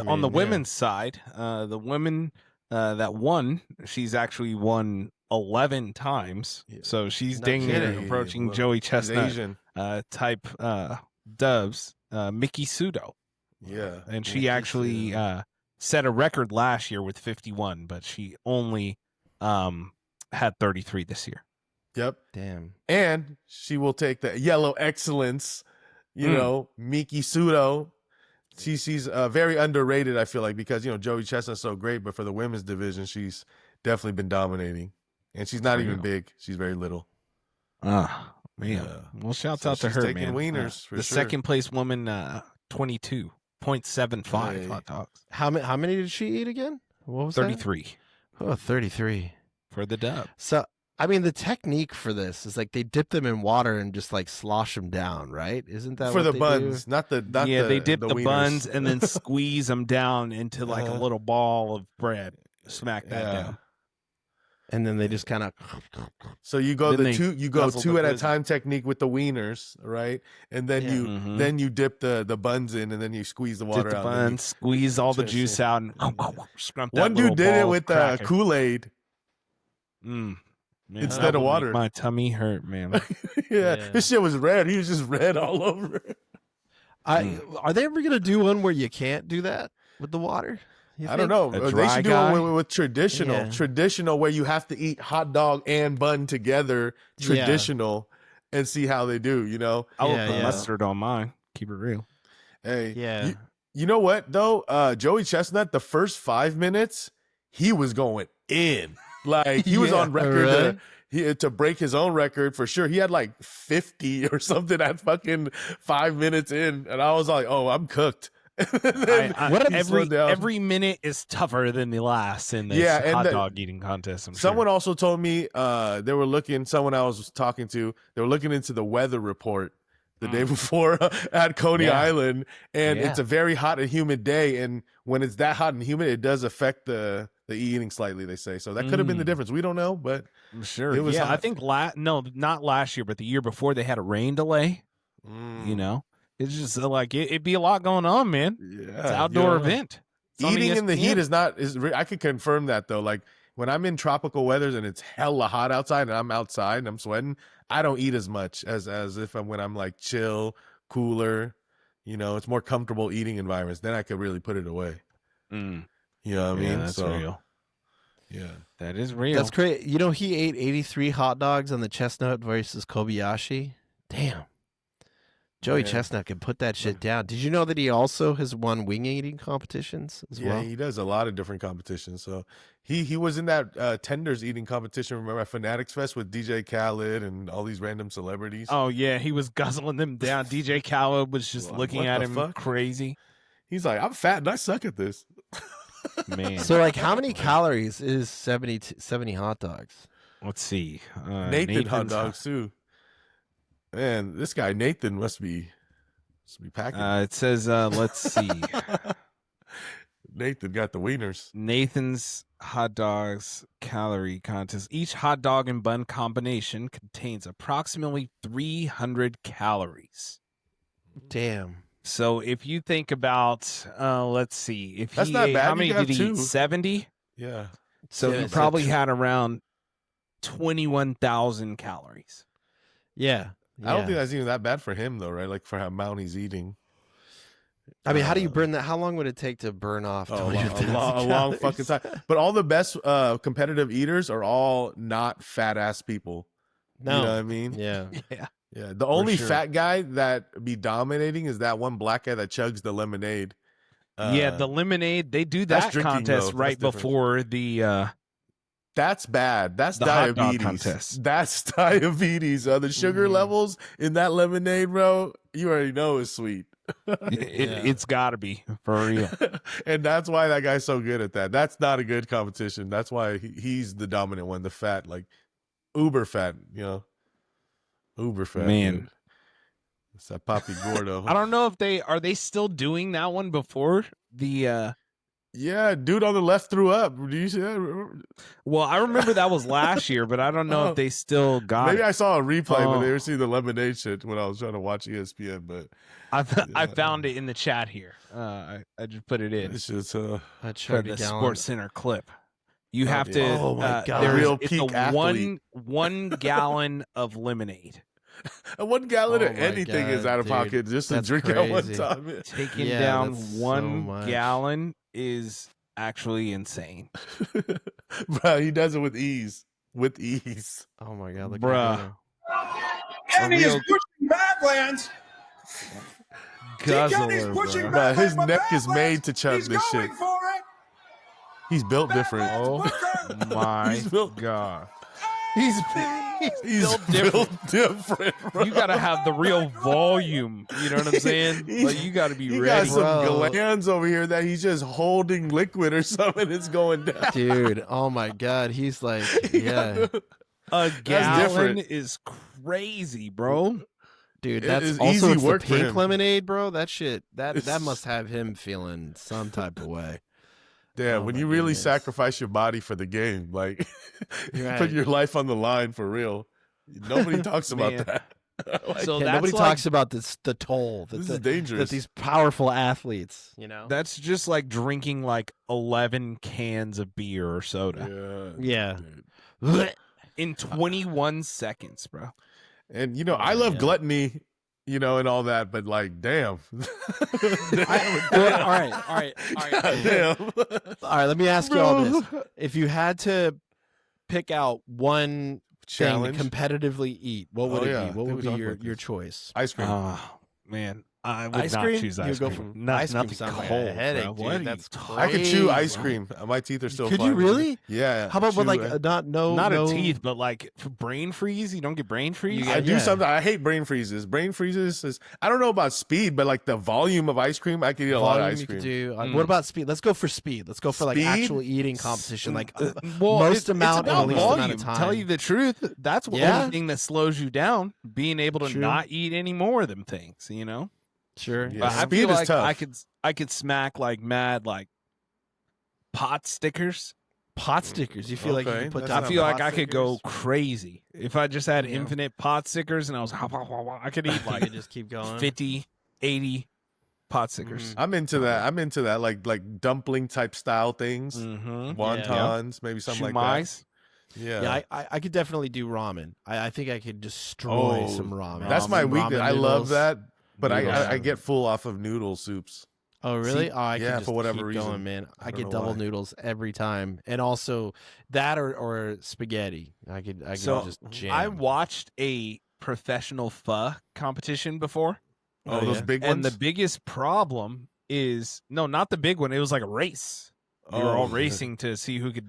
on the yeah. women's side, the women that won, she's actually won 11 times. So she's No dang near kidding. approaching Well, Joey she's Chestnut Asian. type dubs, Mickey Sudo. Yeah. And she Mickey actually Sudo. set a record last year with 51, but she only had 33 this year. Yep. Damn. And she will take the yellow excellence, Miki Sudo. She's very underrated, I feel like, because, Joey Chestnut's so great, but for the women's division, she's definitely been dominating. And she's not even big. She's very little. Man. Yeah. Well, shouts So out to she's her, taking man. wieners, for the sure. second place woman, 22.75 Hey. hot dogs. How many did she eat again? What was 33 that? Oh, 33. for the dub. So, I mean, the technique for this is like they dip them in water and just like slosh them down, right? Isn't that for what the they buns, do? not they dip the wieners. buns and then squeeze them down into like a Uh-huh. little ball of bread. Smack that down. And then they just kind of. So you go Then the they two, you go guzzle two the at a glizzy. time technique with the wieners, right? And then Yeah. Mhm. then you dip the buns in, and then you squeeze the water Dip the out. and then you- buns, squeeze all the Just, juice yeah. out, and scrump that One little dude did it ball, with crack it. Kool-Aid. Man, instead that of would make water. my tummy hurt, man. Yeah, Yeah. this shit was red. He was just red all over. Are they ever gonna do one where you can't do that with the water? You I don't think? know. A They dry should do guy? one with traditional, Yeah. traditional where you have to eat hot dog and bun together, Yeah. traditional, and see how they do. I would Yeah, put yeah. mustard on mine. Keep it real. Hey, Yeah. You know what though? Joey Chestnut, the first 5 minutes, he was going in. Like he was Yeah, on record really? to break his own record for sure. He had like 50 or something at fucking 5 minutes in, and I was like, "Oh, I'm cooked." Then he slowed down. Every minute is tougher than the last in this Yeah, and hot the- dog eating contest. I'm Someone sure. also told me they were looking. Someone I was talking to, they were looking into the weather report the day before at Coney Yeah. Island, and Yeah. it's a very hot and humid day. And when it's that hot and humid, it does affect the eating slightly. They say so. That could have been the difference. We don't know, but I'm sure. it was I hot. think no, not last year, but the year before they had a rain delay. It's just like it'd be a lot going on, man. Yeah, It's an outdoor event. It's on Eating in the heat ESPN. is I could confirm that though. Like when I'm in tropical weathers and it's hella hot outside and I'm outside and I'm sweating, I don't eat as much as if when I'm like chill, cooler. It's more comfortable eating environments. Then I could really put it away. Mm. You know what I mean? That's So, real. yeah. That is real. That's great. He ate 83 hot dogs on the Chestnut versus Kobayashi. Damn. Joey Yeah. Chestnut can put that shit down. Did you know that he also has won wing eating competitions as Yeah, well? he does a lot of different competitions. So he was in that tenders eating competition. Remember at Fanatics Fest with DJ Khaled and all these random celebrities? Oh yeah, he was guzzling them down. DJ Khaled was just Like, looking what at the him fuck? crazy. He's like, I'm fat and I suck at this. Man. So, like, how many calories is 70 hot dogs? Let's see. Nathan hot Nathan's- dogs too. Man, this guy Nathan must be packing. It says, let's see. Nathan got the wieners. Nathan's hot dogs calorie contest. Each hot dog and bun combination contains approximately 300 calories. Damn. So if you think about, let's see, if That's he not ate, bad. how You many can have did he eat? two. 70? Yeah. So Yeah, he it's probably like- had around 21,000 calories. Yeah. I don't think that's even that bad for him though, right? Like for how amount he's eating. I mean, how do you burn that? How long would it take to burn off? Oh, a 20,000 long calories? fucking time. But all the best competitive eaters are all not fat ass people. No. You know what I mean? Yeah. Yeah. Yeah. The only sure. fat guy that be dominating is that one black guy that chugs the lemonade. Yeah, the lemonade, they do that's that drinking, contest though. right That's different. before the That's bad. That's The hot dog diabetes. contest. That's diabetes. The sugar levels in that lemonade, bro, you already know is sweet. it's got to be for real. And that's why that guy's so good at that. That's not a good competition. That's why he's the dominant one, the fat, like uber fat, uber fat. Man. dude. It's that Papi Gordo. I don't know if they still doing that one before the Yeah, dude on the left threw up. Do you see that? Well, I remember that was last year, but I don't know if they still got Maybe it. I saw a replay, but they were seeing the lemonade shit when I was trying to watch ESPN. But I found it in the chat here. I just put it in. It's just for the Sports Center clip. You have to. Oh my God. A real it's peak a athlete. one gallon of lemonade. And 1 gallon Oh of my anything is God, out of dude. pocket just to That's drink at one crazy. time. Taking Yeah, down that's so 1 much. gallon is actually insane. Bro, he does it with ease. With ease. Oh my God, look Bruh. at Kenny is pushing Badlands. Kenny's Guzzler, pushing bro. Bro, his Badlands, but neck is made to chug He's this going shit. for it. He's built different. Badlands, Oh Booker. my He's built- God. He's He's built different. different, bro. You gotta have the real volume. You know what I'm saying? He- Like, you gotta be He ready. got some Bro. glands over here that he's just holding liquid or something. It's going down. dude. Oh my God, he's like, yeah, A gallon different. is crazy, bro. dude. It That's is also easy it's work the for pink him. lemonade, bro. That shit, that It's- must have him feeling some type of way. Damn, Oh when my you really goodness. sacrifice your body for the game, like you Right. put your life on the line for real. Nobody talks about Man. that. Like, So Yeah, that's nobody like, talks about this, the toll that, this the- is dangerous. that these powerful athletes, you know. that's just like drinking like 11 cans of beer or soda yeah, Yeah. dude. in 21 seconds, bro. And you know, Oh, I love yeah. gluttony, you know, and all that, but like, damn. Well, all right. Damn. All right, let me ask you all this. If you had to pick out one Challenge. thing to competitively eat, what would Oh, it yeah. I be? think What we would be talked your, about your this. choice? Ice cream. Oh, man. I would Ice not cream? choose You ice go cream. for Not, ice cream nothing sounds like a cold, headache, bro. dude. What are That's you I could chew crazy, ice bro. cream. My teeth are still Could fine. you really? Yeah. How about with chew like it. not not no a teeth, but like for brain freeze. You don't get brain freeze. You I got- do yeah. something. I hate brain freezes. Brain freezes is, I don't know about speed, but like the volume of ice cream, I could eat a lot of volume ice you could cream. do? Mm. What about speed? Let's go for speed. Let's go for like Speed? actual eating competition, like Well, most amount it's in about the least volume. amount of time. Tell you the truth, that's the Yeah? only thing that slows you down. Being able to True. not eat any more of them things, you know. Sure. Yeah. But I Speed feel is like tough. I could smack like mad like pot stickers. Pot stickers. You feel like you Okay, can put that's down I not feel pot like I could go stickers? crazy if I just had Yeah. infinite pot stickers and I was I could eat You like could just keep going. 50, 80 pot stickers. I'm into that. I'm into that, like dumpling type style things, Mm-hmm. wontons, maybe something like that. Yeah, Yeah, I could definitely do ramen. I think I could destroy Oh, some ramen. that's my Some weakness. ramen I love noodles. that, but Noodles. I get full off of noodle soups. Oh, really? See, oh, I yeah, can just for whatever keep reason. going, man. I don't get know double why. noodles every time, and also that or spaghetti. I could So, just jam. I watched a professional pho competition before. Oh, those big And ones. the biggest problem is no, not the big one. It was like a race. We were all Oh. racing to see who could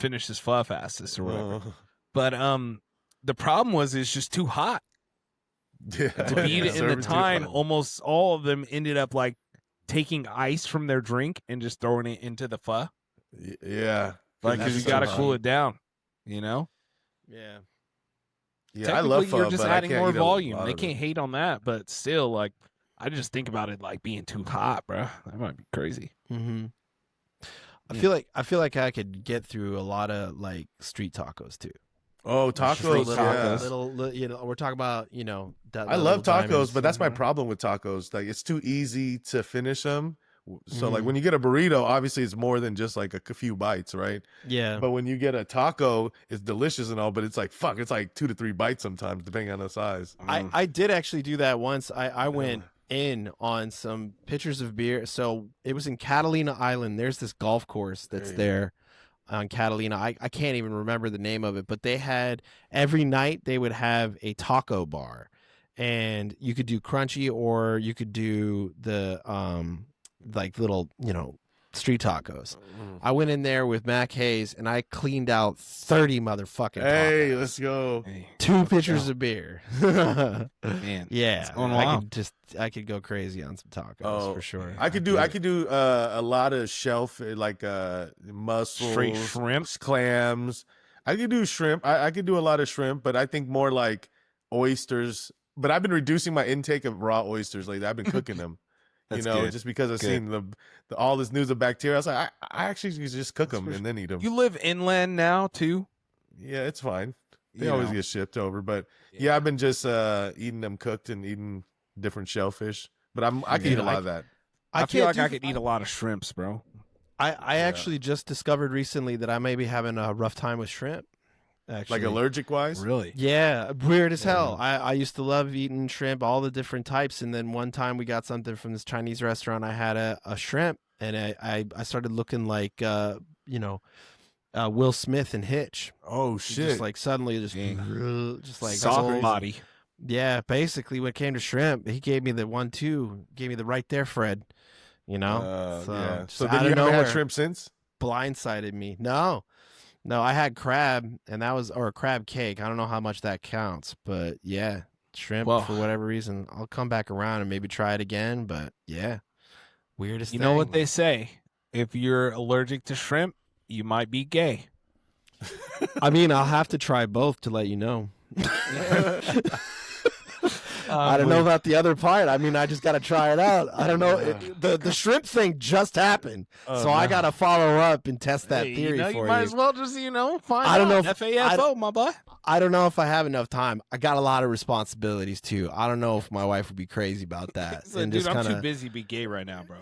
finish this pho fastest or whatever. Oh. But the problem was it's just too hot Yeah. to beat it in the Serve too time. hot. Almost all of them ended up like taking ice from their drink and just throwing it into the pho, Yeah, like That's because you so got to hot. cool it down. You know, yeah. yeah. I love Technically, pho, you're just but I adding can't more eat a volume. lot They of it. can't hate on that, but still, like I just think about it like being too hot, bro. That might be crazy. Mm-hmm. I Yeah. feel like I could get through a lot of like street tacos too. Oh, Just tacos. little, Yeah. little, you know, we're talking about, you know, I love tacos, but that's my problem. problem with tacos. Like, it's too easy to finish them. So, like, Mhm. when you get a burrito, obviously it's more than just like a few bites, right? Yeah. But when you get a taco, it's delicious and all, but it's like, fuck, it's like 2 to 3 bites sometimes, depending on the size. I did actually do that once. I went in on some pitchers of beer. So it was in Catalina Island. There's this golf course that's Hey. there on Catalina. I can't even remember the name of it, but they had every night they would have a taco bar, and you could do crunchy or you could do the like little, you know, street tacos. I went in there with Mac Hayes and I cleaned out 30 motherfucking Hey, tacos. let's go. Hey, 2 pitchers of beer. man, Yeah, it's going I wild. could go crazy on some tacos Oh, for sure. I could do a lot of shelf, like mussels, Straight shrimp? clams. I could do shrimp. I could do a lot of shrimp, but I think more like oysters. But I've been reducing my intake of raw oysters lately. I've been cooking them. That's you know, good. just because I've seen the all this news of bacteria. I was like, I actually just cook them and then eat them. You live inland now too? Yeah, it's fine. They You always know. get shipped over, but yeah, I've been just eating them cooked and eating different shellfish. But I can eat a lot of that. I feel can't like I do- could eat a lot of shrimps, bro. I actually just discovered recently that I may be having a rough time with shrimp. Actually. Like allergic wise. Really? Yeah, weird as hell. I used to love eating shrimp, all the different types, and then one time we got something from this Chinese restaurant. I had a shrimp, and I started looking like Will Smith in Hitch. Oh shit! Just like suddenly, just like soft body. Yeah, basically, when it came to shrimp, he gave me the 1-2, gave me the right there, Fred. You know, yeah. just So out then of you haven't nowhere, had shrimp since? blindsided me. No, I had crab, and that was or crab cake. I don't know how much that counts, but yeah, shrimp Well, for whatever reason. I'll come back around and maybe try it again. But yeah, weirdest. You thing. know what they say? If you're allergic to shrimp, you might be gay. I mean, I'll have to try both to let you know. I don't know about the other part. I mean, I just got to try it out. I don't know. The shrimp thing just happened, so I got to follow up and test that theory for you might as well just find I don't out. know if- FAFO, my boy. I don't know if I have enough time. I got a lot of responsibilities too. I don't know if my wife would be crazy about that. Dude, just I'm kinda... too busy to be gay right now, bro.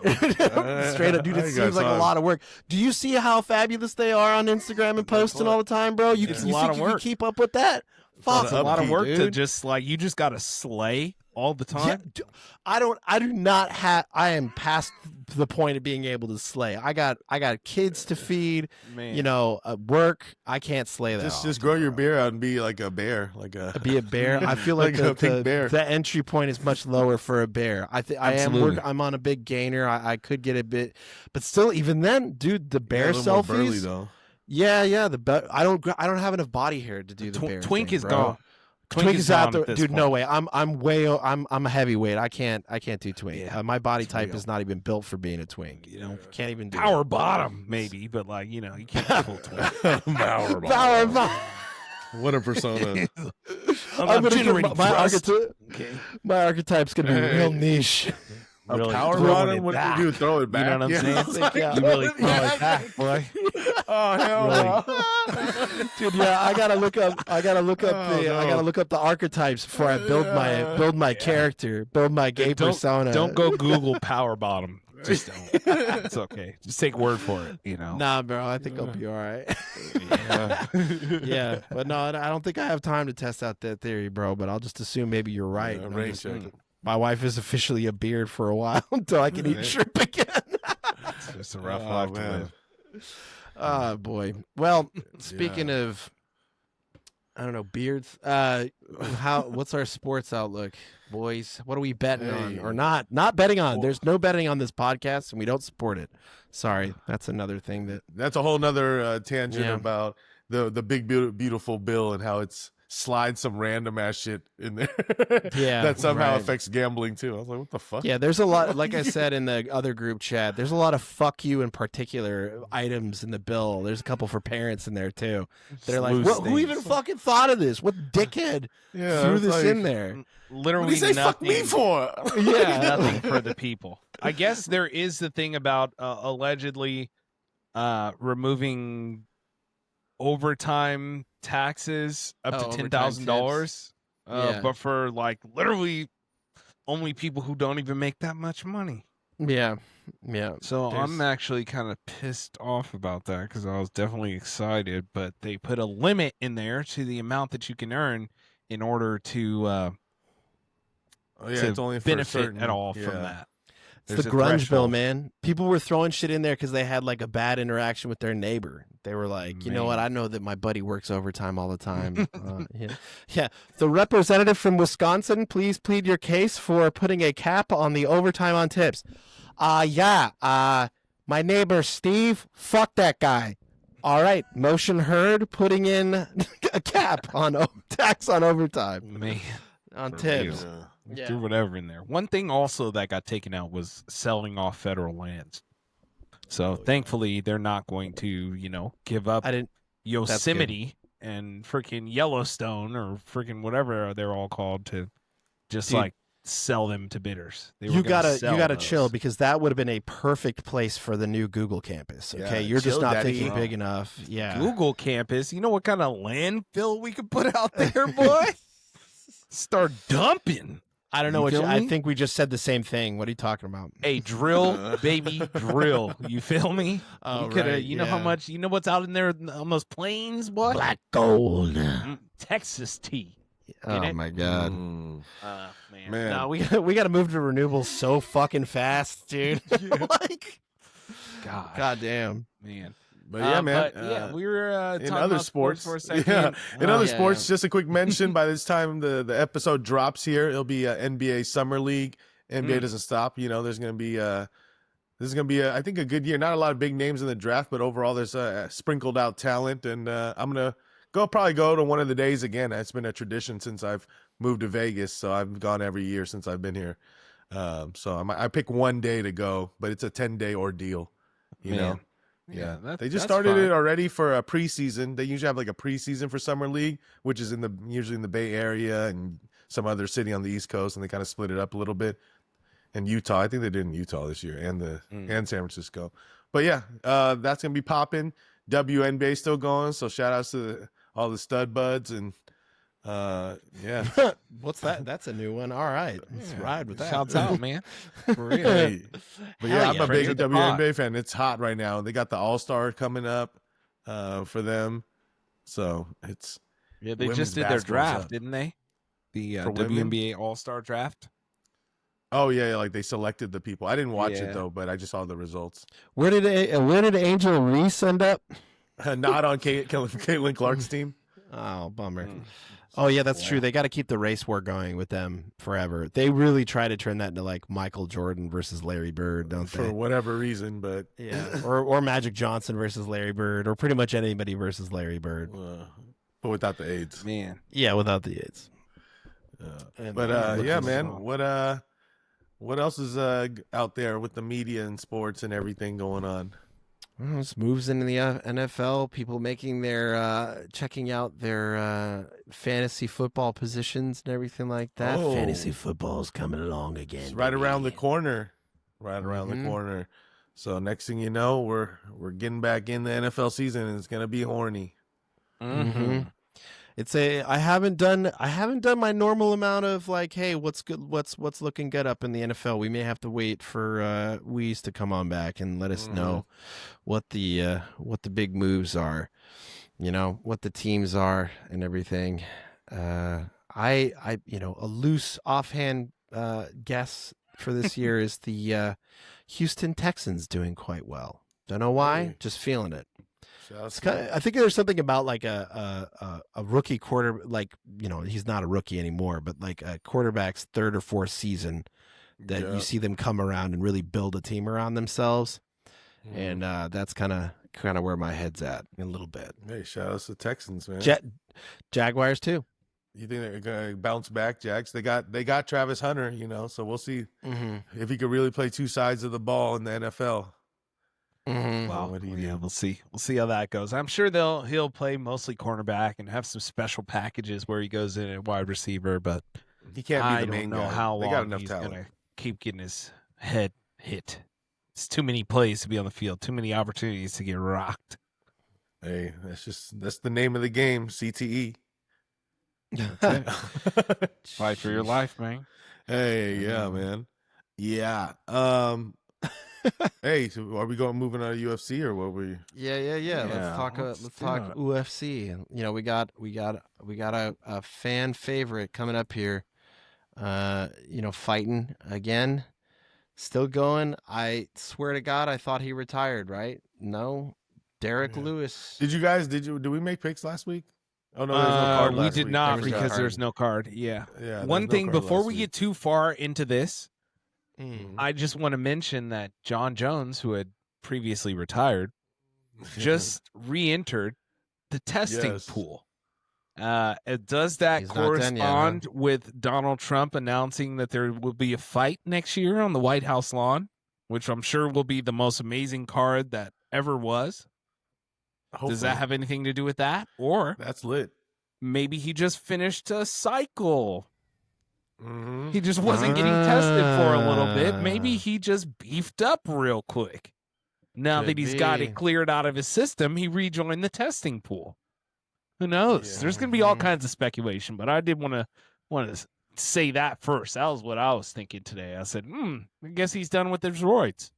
Straight up, dude. It seems like a lot of work. Do you see how fabulous they are on Instagram and posting all the time, bro? You It's a you lot think of you can work. keep up with that? Fuck, It's a lot of upkeep, work to dude. just you just gotta slay all the time. Yeah, I do not have. I am past the point of being able to slay. I got kids to feed. Man. You know, work. I can't slay that. Just grow your beard out and be like a bear, Be a bear. I feel like, Like a pink bear. the entry point is much lower for a bear. I Absolutely. I'm on a big gainer. I could get a bit, but still, even then, dude, the bear selfies. Burly, though. Yeah. I don't have enough body hair to do the bear. Twink thing, is bro. gone. Twink is out gone there, at this dude. point. No way. I'm a heavyweight. I can't do twink. Yeah, my body it's type real. is not even built for being a twink. You know, Can't even do power it. bottom maybe, but you can't pull twink. Power Power bottom. What a persona. I'm gonna generating get my thrust. archetype. Okay. My archetype's gonna be real niche. A Really power throwing bottom? it What back. do you do? Throw it back? You know what I'm saying? Yeah. You really throw it back, boy. Oh hell no. Dude, yeah, I gotta look up the archetypes before I build my character, build my gay persona. Don't go Google power bottom. Just don't. It's okay. Just take word for it. Nah, bro, I think I'll be all right. Yeah. Yeah, but no, I don't think I have time to test out that theory, bro. But I'll just assume maybe you're right. Yeah, I'm rain just- check it. My wife is officially a beard for a while until I can eat shrimp again. It's just a rough Oh, life to man. live. Oh boy. Well, speaking of, I don't know, beards. What's our sports outlook, boys? What are we betting on or not? Not betting on. There's no betting on this podcast, and we don't support it. Sorry, that's another thing that. That's a whole nother tangent Yeah. about the big beautiful bill and how it's slide some random ass shit in there. Yeah, that somehow right. affects gambling too. I was like, what the fuck? Yeah, there's a lot. Like I said in the other group chat, there's a lot of "fuck you" in particular items in the bill. There's a couple for parents in there too. They're like, loose "Who even things. fucking thought of this? What dickhead threw it's this like, in there?" Literally What do you say fuck nothing. me for? Yeah, Nothing for the people. I guess there is the thing about allegedly removing overtime taxes up Oh, to overtime $10,000. Yeah. But for literally only people who don't even make that much money. yeah. So There's- I'm actually kind of pissed off about that because I was definitely excited, but they put a limit in there to the amount that you can earn in order to Oh yeah, to it's only for benefit certain, at all yeah. from that. It's There's the a grunge bill, threshold. man. People were throwing shit in there because they had like a bad interaction with their neighbor. They were like, you know what? Man. I know that my buddy works overtime all the time. Yeah. The representative from Wisconsin, please plead your case for putting a cap on the overtime on tips. My neighbor Steve, fuck that guy. All right, motion heard. Putting in a cap on tax on overtime Man, on For tips. real. Yeah. do whatever in there. One thing also that got taken out was selling off federal lands. So thankfully they're not going to, give up I didn't. Yosemite and freaking Yellowstone or freaking whatever they're all called to just Dude, sell them to bidders. You gotta chill, because that would have been a perfect place for the new Google campus. Okay, Yeah, you're just chill, not daddy. thinking big enough. Yeah, Google campus. You know what kind of landfill we could put out there, boy? Start dumping. I don't know what I think we just said the same thing. What are you talking about? A drill, baby, drill. You feel me? Oh, you coulda, right, you know how much, you know what's out in there on those plains, boy? Black gold. Texas tea. Oh my god. Man. No, we got to move to renewables so fucking fast, dude. Like, god damn, man. But yeah, man. But, yeah, we were in talking other about sports for a second. Yeah, in other yeah, sports, just a quick mention. By this time the episode drops here, it'll be NBA Summer League. NBA doesn't stop. You know, there's gonna be this is gonna be I think a good year. Not a lot of big names in the draft, but overall there's sprinkled out talent. And I'm gonna probably go to one of the days again. It's been a tradition since I've moved to Vegas, so I've gone every year since I've been here. So I pick one day to go, but it's a 10-day ordeal. You know. Yeah, they just started it already for a preseason. They usually have like a preseason for Summer League, which is usually in the Bay Area and some other city on the East Coast, and they kind of split it up a little bit. And Utah, I think they did in Utah this year, and San Francisco. But yeah, that's gonna be popping. WNBA still going, so shout outs to all the stud buds and yeah. What's that? That's a new one. All right, let's ride with that. Shouts out, man. For real. Hey. But yeah, I'm a big Friends of the WNBA fan. It's hot right now. They got the All-Star coming up for them. So it's Yeah, they women's just did their basketball's draft, up. didn't they? The For women? WNBA All-Star draft. Oh yeah, like they selected the people. I didn't watch Yeah. it though, but I just saw the results. Where did Angel Reese end up? Not on Caitlyn Clark's team. Oh, bummer. Oh yeah, that's true. They got to keep the race war going with them forever. They really try to turn that into like Michael Jordan versus Larry Bird, don't For they? whatever reason, but Yeah, or Magic Johnson versus Larry Bird, or pretty much anybody versus Larry Bird. But without the AIDS. Man. Yeah, without the AIDS. But yeah, man. What else is out there with the media and sports and everything going on? Well, this moves into the NFL. People making their checking out their fantasy football positions and everything like that. Oh. Fantasy football's coming along again. It's right around the baby. corner. Right around the corner. So next thing you know, we're getting back in the NFL season, and it's gonna be horny. Mm-hmm. It's I haven't done my normal amount of like, hey, what's good, what's looking good up in the NFL. We may have to wait for Weeze to come on back and let us know what the big moves are, you know, what the teams are and everything. I a loose offhand guess for this year is the Houston Texans doing quite well. Don't know why, just feeling it. I think there's something about like a rookie quarter, like, you know, he's not a rookie anymore, but like a quarterback's third or fourth season that you see them come around and really build a team around themselves. And that's kind of where my head's at a little bit. Hey, shout outs to Texans, man. Jaguars too. You think they're gonna bounce back, Jags? They got Travis Hunter, you know, so we'll see if he could really play two sides of the ball in the NFL. Well, yeah, we'll see. We'll see how that goes. I'm sure he'll play mostly cornerback and have some special packages where he goes in at wide receiver, but he can't be the main guy. I don't know how they got long enough he's talent. gonna keep getting his head hit. It's too many plays to be on the field, too many opportunities to get rocked. Hey, that's the name of the game, CTE. Fight for your life, man. Hey, yeah, man. Yeah. Hey, so are we moving on to UFC or what were you? Yeah. Let's talk UFC. You know, we got a fan favorite coming up here. You know, fighting again, still going. I swear to God, I thought he retired. Right? No, Derek Lewis. Did we make picks last week? Oh no, there's no card last we did week. not because there's no card. Yeah. One thing before we get too far into this, I just want to mention that John Jones, who had previously retired, just re-entered the testing pool. Does that correspond with Donald Trump announcing that there will be a fight next year on the White House lawn, which I'm sure will be the most amazing card that ever was? Hopefully. Does that have anything to do with that? Or that's lit. Maybe he just finished a cycle Mm-hmm. He just wasn't getting tested for a little bit. Maybe he just beefed up real quick. Now that he's got it cleared out of his system, he rejoined the testing pool. Who knows? Yeah. There's going to be all kinds of speculation, but I did want to say that first. That was what I was thinking today. I said, I guess he's done with his roids.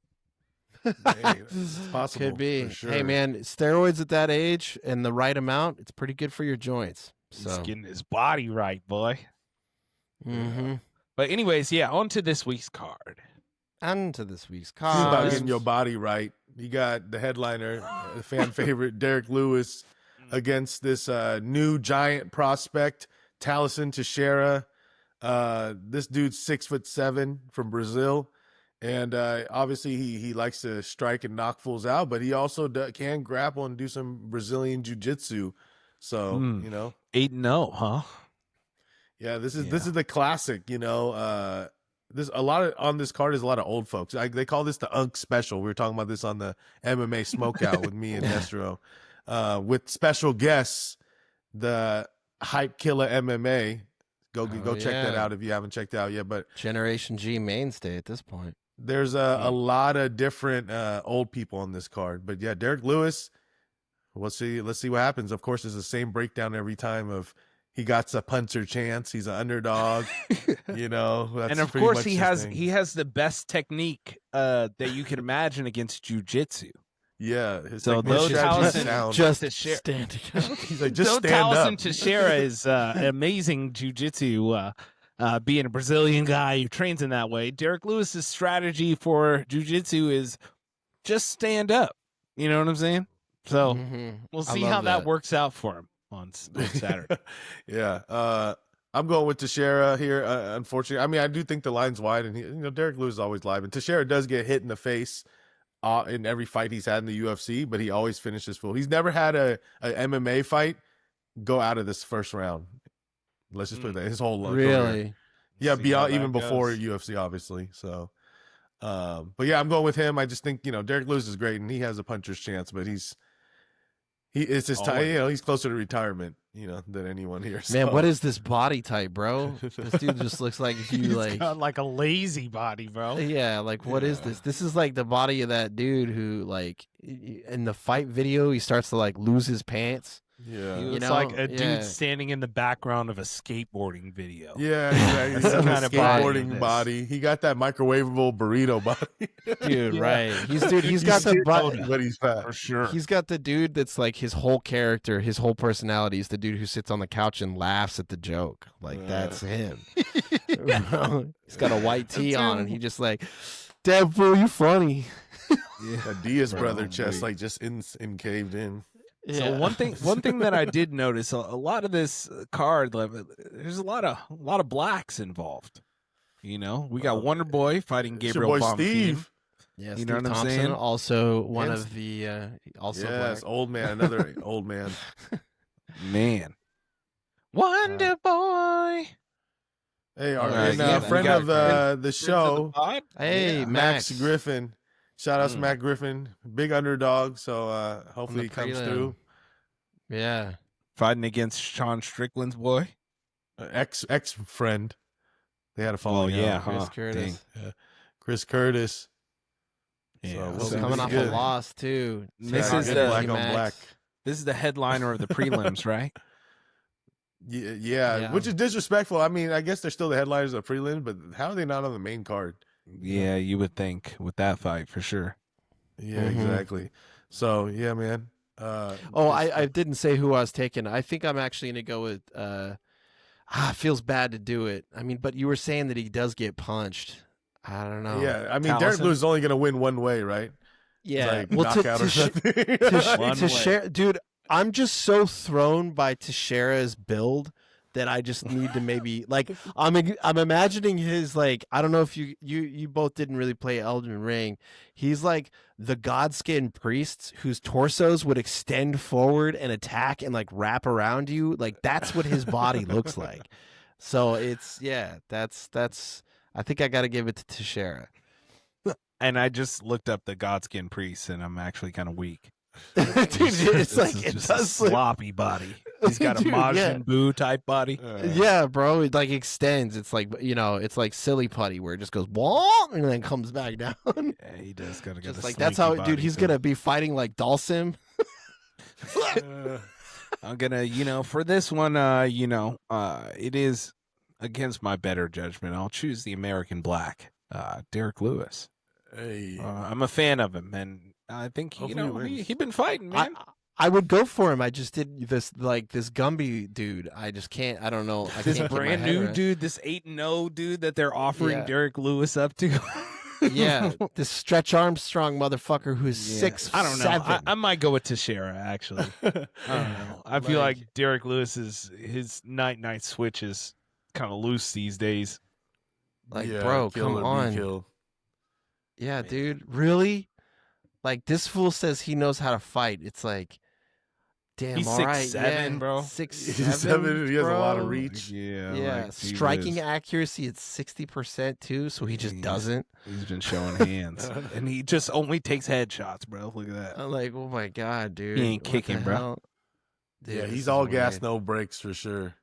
Hey, it's possible. Could be. For sure. Hey, man, steroids at that age and the right amount, it's pretty good for your joints. So. He's getting his body right, boy. Mm-hmm. But anyways, yeah, on to this week's card. On to this week's This is about card. getting your body right. You got the headliner, the fan favorite, Derek Lewis, against this new giant prospect, Taliesin Teixeira. This dude's 6'7" from Brazil. And obviously he likes to strike and knock fools out, but he also can grapple and do some Brazilian jiu-jitsu. So, 8-0, huh? Yeah, this is the classic, There's a lot of on this card is a lot of old folks. They call this the Unk Special. We were talking about this on the MMA Smokeout with me and Destro, with special guests, the Hype Killer MMA. Go check that out if you haven't checked it out yet. But Generation G mainstay at this point. There's a lot of different old people on this card. But yeah, Derek Lewis. Let's see what happens. Of course, it's the same breakdown every time of. He got a puncher chance. He's an underdog, That's and of course, he has the best technique that you can imagine against jiu-jitsu. Yeah. So those Taliesin just standing up. He's like, just stand up. Taliesin Teixeira is amazing jiu-jitsu. Being a Brazilian guy who trains in that way, Derek Lewis's strategy for jiu-jitsu is just stand up. You know what I'm saying? So we'll see how that works out for him on Saturday. Yeah. I'm going with Teixeira here. Unfortunately, I mean, I do think the line's wide, and Derek Lewis is always live, and Teixeira does get hit in the face in every fight he's had in the UFC, but he always finishes full. He's never had a MMA fight go out of this first round. Let's just put that his whole really, yeah, beyond even before UFC, obviously. So, but yeah, I'm going with him. I just think Derek Lewis is great, and he has a puncher's chance, but it's his time. He's closer to retirement, than anyone here. Man, so. what is this body type, bro? This dude just looks like if you He's got like a lazy body, bro. Yeah, like what is this? This is like the body of that dude who, like, in the fight video, he starts to like lose his pants. Yeah, he looks like a dude standing in the background of a skateboarding video. Yeah, exactly. He's kind of skateboarding body. He got that microwavable burrito body, dude. Right? He's got the body, but he's fat for sure. He's got the dude that's like his whole character, his whole personality is the dude who sits on the couch and laughs at the joke. Like that's him. He's got a white tee on, and he just like, damn fool, you funny. Yeah, Diaz brother chest like just caved in. Yeah. So one thing that I did notice, a lot of this card, there's a lot of blacks involved. We got Wonder Boy fighting Gabriel boy Bonfim. Steve. Yeah, you know what I'm saying? Also one of the black. Old man, another old man. Man, Wonder Boy. Hey, our friend of the show. Hey, Max Griffin. Shout out to Matt Griffin, big underdog. So hopefully he comes through. Yeah, fighting against Sean Strickland's boy, ex friend. They had a falling out. Chris Curtis. Chris Curtis. Yeah, so coming off a loss too. This is black on black. This is the headliner of the prelims, right? Yeah, which is disrespectful. I mean, I guess they're still the headliners of prelims, but how are they not on the main card? Yeah, you would think with that fight for sure. Yeah, exactly. So yeah, man. I didn't say who I was taking. I think I'm actually gonna go with. It feels bad to do it. I mean, but you were saying that he does get punched. I don't know. Yeah, I mean, Derek Lewis is only gonna win one way, right? Yeah, like knockout or something. Dude, I'm just so thrown by Teixeira's build that I just need to maybe like I'm imagining his like I don't know if you both didn't really play Elden Ring. He's like the Godskin priests whose torsos would extend forward and attack and like wrap around you. Like that's what his body looks like. So it's that's I think I got to give it to Teixeira. And I just looked up the Godskin priests and I'm actually kind of weak. Dude, it's like it does sloppy body. He's got a Dude, Majin Buu type body. Yeah, bro. It like extends. It's like, it's like silly putty where it just goes wah and then comes back down. Yeah, he does gotta get Just a like that's how, slinky dude. body, He's too. gonna be fighting like Dalsim. I'm gonna, for this one, it is against my better judgment. I'll choose the American Black, Derek Lewis. Hey, I'm a fan of him, and I think he been fighting, man. I would go for him. I just did this this Gumby dude. I just can't. I don't know. I This can't get my brand head new around- dude, this 8-0 dude that they're offering Yeah. Derek Lewis up to. Yeah, this Stretch Armstrong motherfucker who's 6'7". I don't know. I might go with Teixeira, actually. I don't know. I feel like Derek Lewis his night switch is kind of loose these days. Like, bro, come on. Yeah, dude, really? Like, this fool says he knows how to fight. It's like, damn, He's all right, 6'7", yeah. bro. 6'7", he has a lot of bro. reach. Yeah, Yeah, like, striking Jesus. accuracy at 60% too, so he just doesn't. He's been showing hands, and he just only takes headshots, bro. Look at that. I'm like, oh my god, dude, He ain't what kicking, the bro. hell? Dude, Yeah, this he's is all weird. gas, no brakes for sure.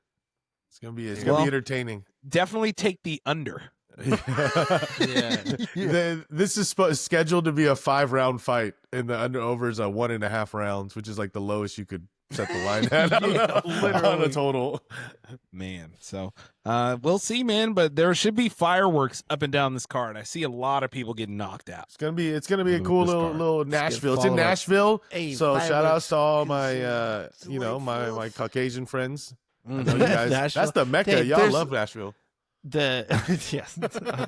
It's gonna be Well, entertaining. Definitely take the under. This is scheduled to be a 5-round fight, and the over is a 1.5 rounds, which is like the lowest you could set the line at on a total. Man, so we'll see, man. But there should be fireworks up and down this card. I see a lot of people getting knocked out. It's gonna be a cool little Nashville. It's in Nashville, Hey, so shout outs to all my Congratulations. my Caucasian friends. I Mhm. know you guys. Nashville. That's the Mecca. Dang, Y'all there's- love Nashville. Yes,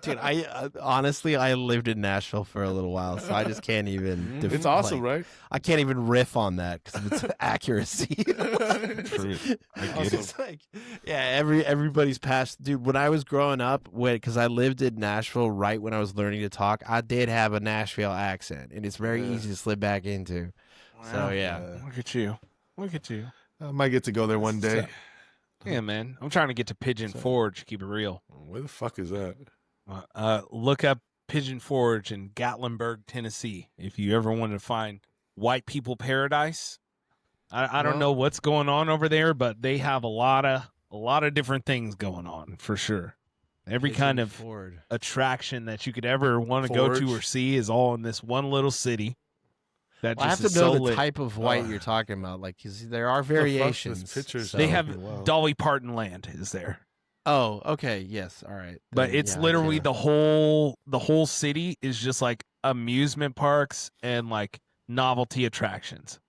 dude. I honestly, I lived in Nashville for a little while, so I just can't even. It's awesome, right? I can't even riff on that because of its accuracy. Truth. I get it. It's like, yeah, everybody's past, dude. When I was growing up, because I lived in Nashville right when I was learning to talk, I did have a Nashville accent, and it's very easy to slip back into. So yeah, Look at you. Look at you. I might get to go there one day. Yeah, man. I'm trying to get to Pigeon Forge. Keep it real. Where the fuck is that? Look up Pigeon Forge in Gatlinburg, Tennessee. If you ever wanted to find white people paradise, I don't know what's going on over there, but they have a lot of different things going on for sure. Every kind of attraction that you could ever want to go to or see is all in this one little city. That Well, I have just to know is so the lit. type of white you're talking about, like, 'cause there are variations. pictures so- They have Dolly Parton Land is there. Oh, okay, yes, all right. But Then, it's yeah, literally yeah. the whole city is just like amusement parks and like novelty attractions.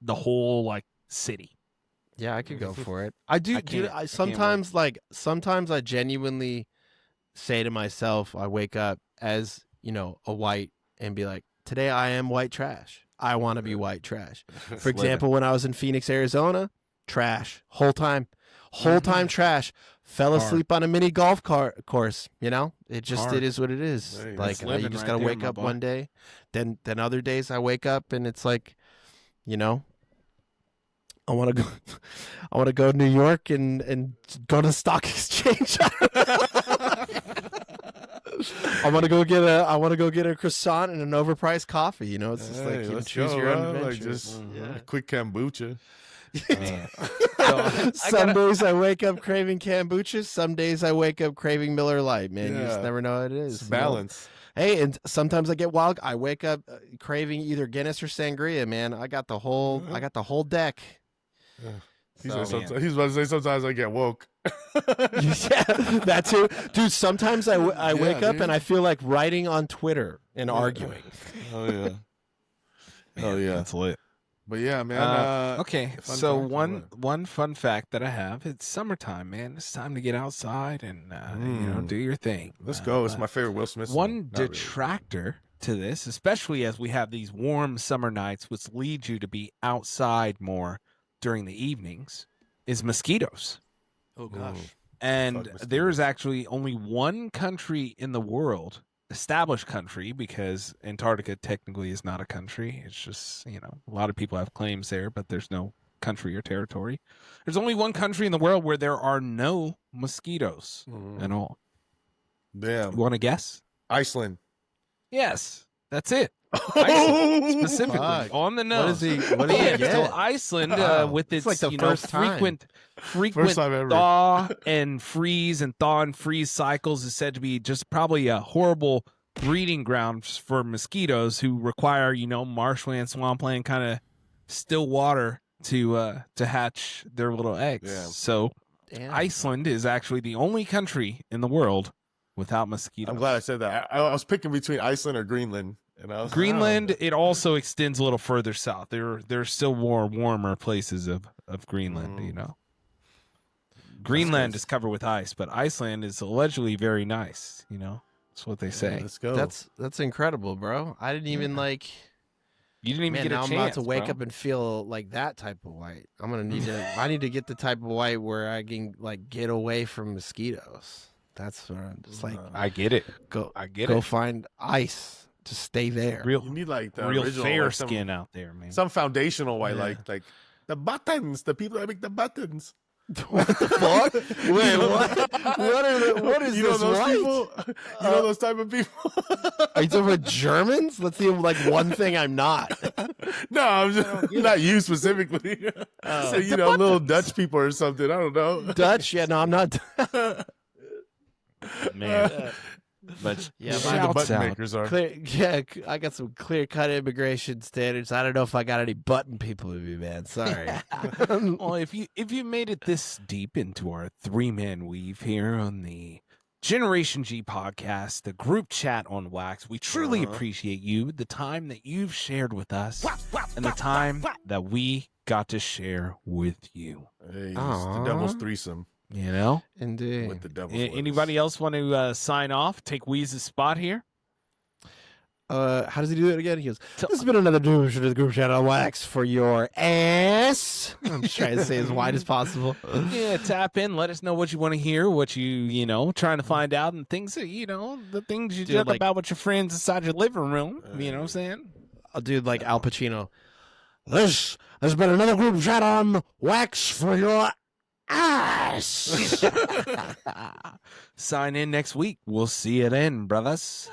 The whole like city. Yeah, I could go for it. I do. I Dude, can't- I I can't sometimes I genuinely say to myself, I wake up as a white and be like, today I am white trash. I want to be white trash. For example, when I was in Phoenix, Arizona, trash whole time trash. Fell Hard. asleep on a mini golf course. It just Hard. it is what it is. Hey, Like that's you living just right gotta there, wake my up boy. one day. Then other days I wake up and it's like, I want to go. I want to go to New York and go to the stock exchange. I want to go get a croissant and an overpriced coffee. It's just like Let's choose go, your own huh? Like adventure. just Yeah. a quick kombucha. Some days I wake up craving kombucha. Some days I wake up craving Miller Lite. Man, you just Yeah. never know what it is. It's balance. Hey, and sometimes I get wild. I wake up craving either Guinness or sangria. Man, I got the whole deck. He's So- about to say sometimes I get woke. Yeah, that too, dude. Sometimes I wake up dude. and I feel like writing on Twitter and arguing. Oh yeah. Oh yeah. That's lit. But yeah, man. Okay, fun so fact, one fun fact that I have: it's summertime, man. It's time to get outside and do your thing. Let's go. It's my favorite Will Smith song. One Not really. detractor to this, especially as we have these warm summer nights, which lead you to be outside more during the evenings, is mosquitoes. Oh gosh. And Fuck there is actually only one country in the world, established country, because Antarctica technically is not a country. It's just, a lot of people have claims there, but there's no country or territory. There's only one country in the world where there are no mosquitoes at all. You Damn. want to guess? Iceland. Yes, that's it. Iceland, specifically Fuck. on the nose. What does he get? So Iceland, with its like the first time. frequent time ever. thaw and freeze and thaw and freeze cycles, is said to be just probably a horrible breeding ground for mosquitoes who require, marshland, swampland, kind of still water to hatch their little eggs. Yeah. So Damn. Iceland is actually the only country in the world without mosquitoes. I'm glad I said that. I was picking between Iceland or Greenland. And I was Greenland, it also extends a little further south. There's still warmer places of Greenland, Greenland is covered with ice, but Iceland is allegedly very nice, That's what they say. Let's go. That's incredible, bro. I didn't even like. You didn't even Man, get a now chance. I'm about to wake bro. up and feel like that type of white. I'm gonna need to. I need to get the type of white where I can like get away from mosquitoes. That's what I'm just like. I get it. Go it. find ice to stay there. Real, You need like the real original, fair like, skin out there, man. some foundational white, Yeah. like the buttons, the people that make the buttons. What the fuck? Wait, what? What is You know this those white? people? You know those type of people? Are you talking about Germans? Let's see, like one thing I'm not. No, I'm just not you specifically. So, little Dutch people or something. I don't know. Dutch? Yeah, no, I'm not. Man. But Yeah, Who the shouts button out. makers are. I got some clear cut immigration standards. I don't know if I got any button people with me, man. Sorry. Well, if you made it this deep into our 3-man weave here on the Generation G podcast, the group chat on Wax, we truly appreciate you, the time that you've shared with us, and the time that we got to share with you. Hey, it's Aw. the devil's threesome Indeed. with the devil's Anybody else want to sign off? Take Weeze's spot here? How does he do it again? He goes, "This has been another group chat on Wax for your ass." I'm just trying to say as wide as possible. Yeah, tap in. Let us know what you want to hear, what you trying to find out, and things that the things you Dude, talk like- about with your friends inside your living room. You know what I'm saying? I'll do like Al Pacino. This has been another group chat on Wax for your ass. Sign in next week. We'll see you then, brothers.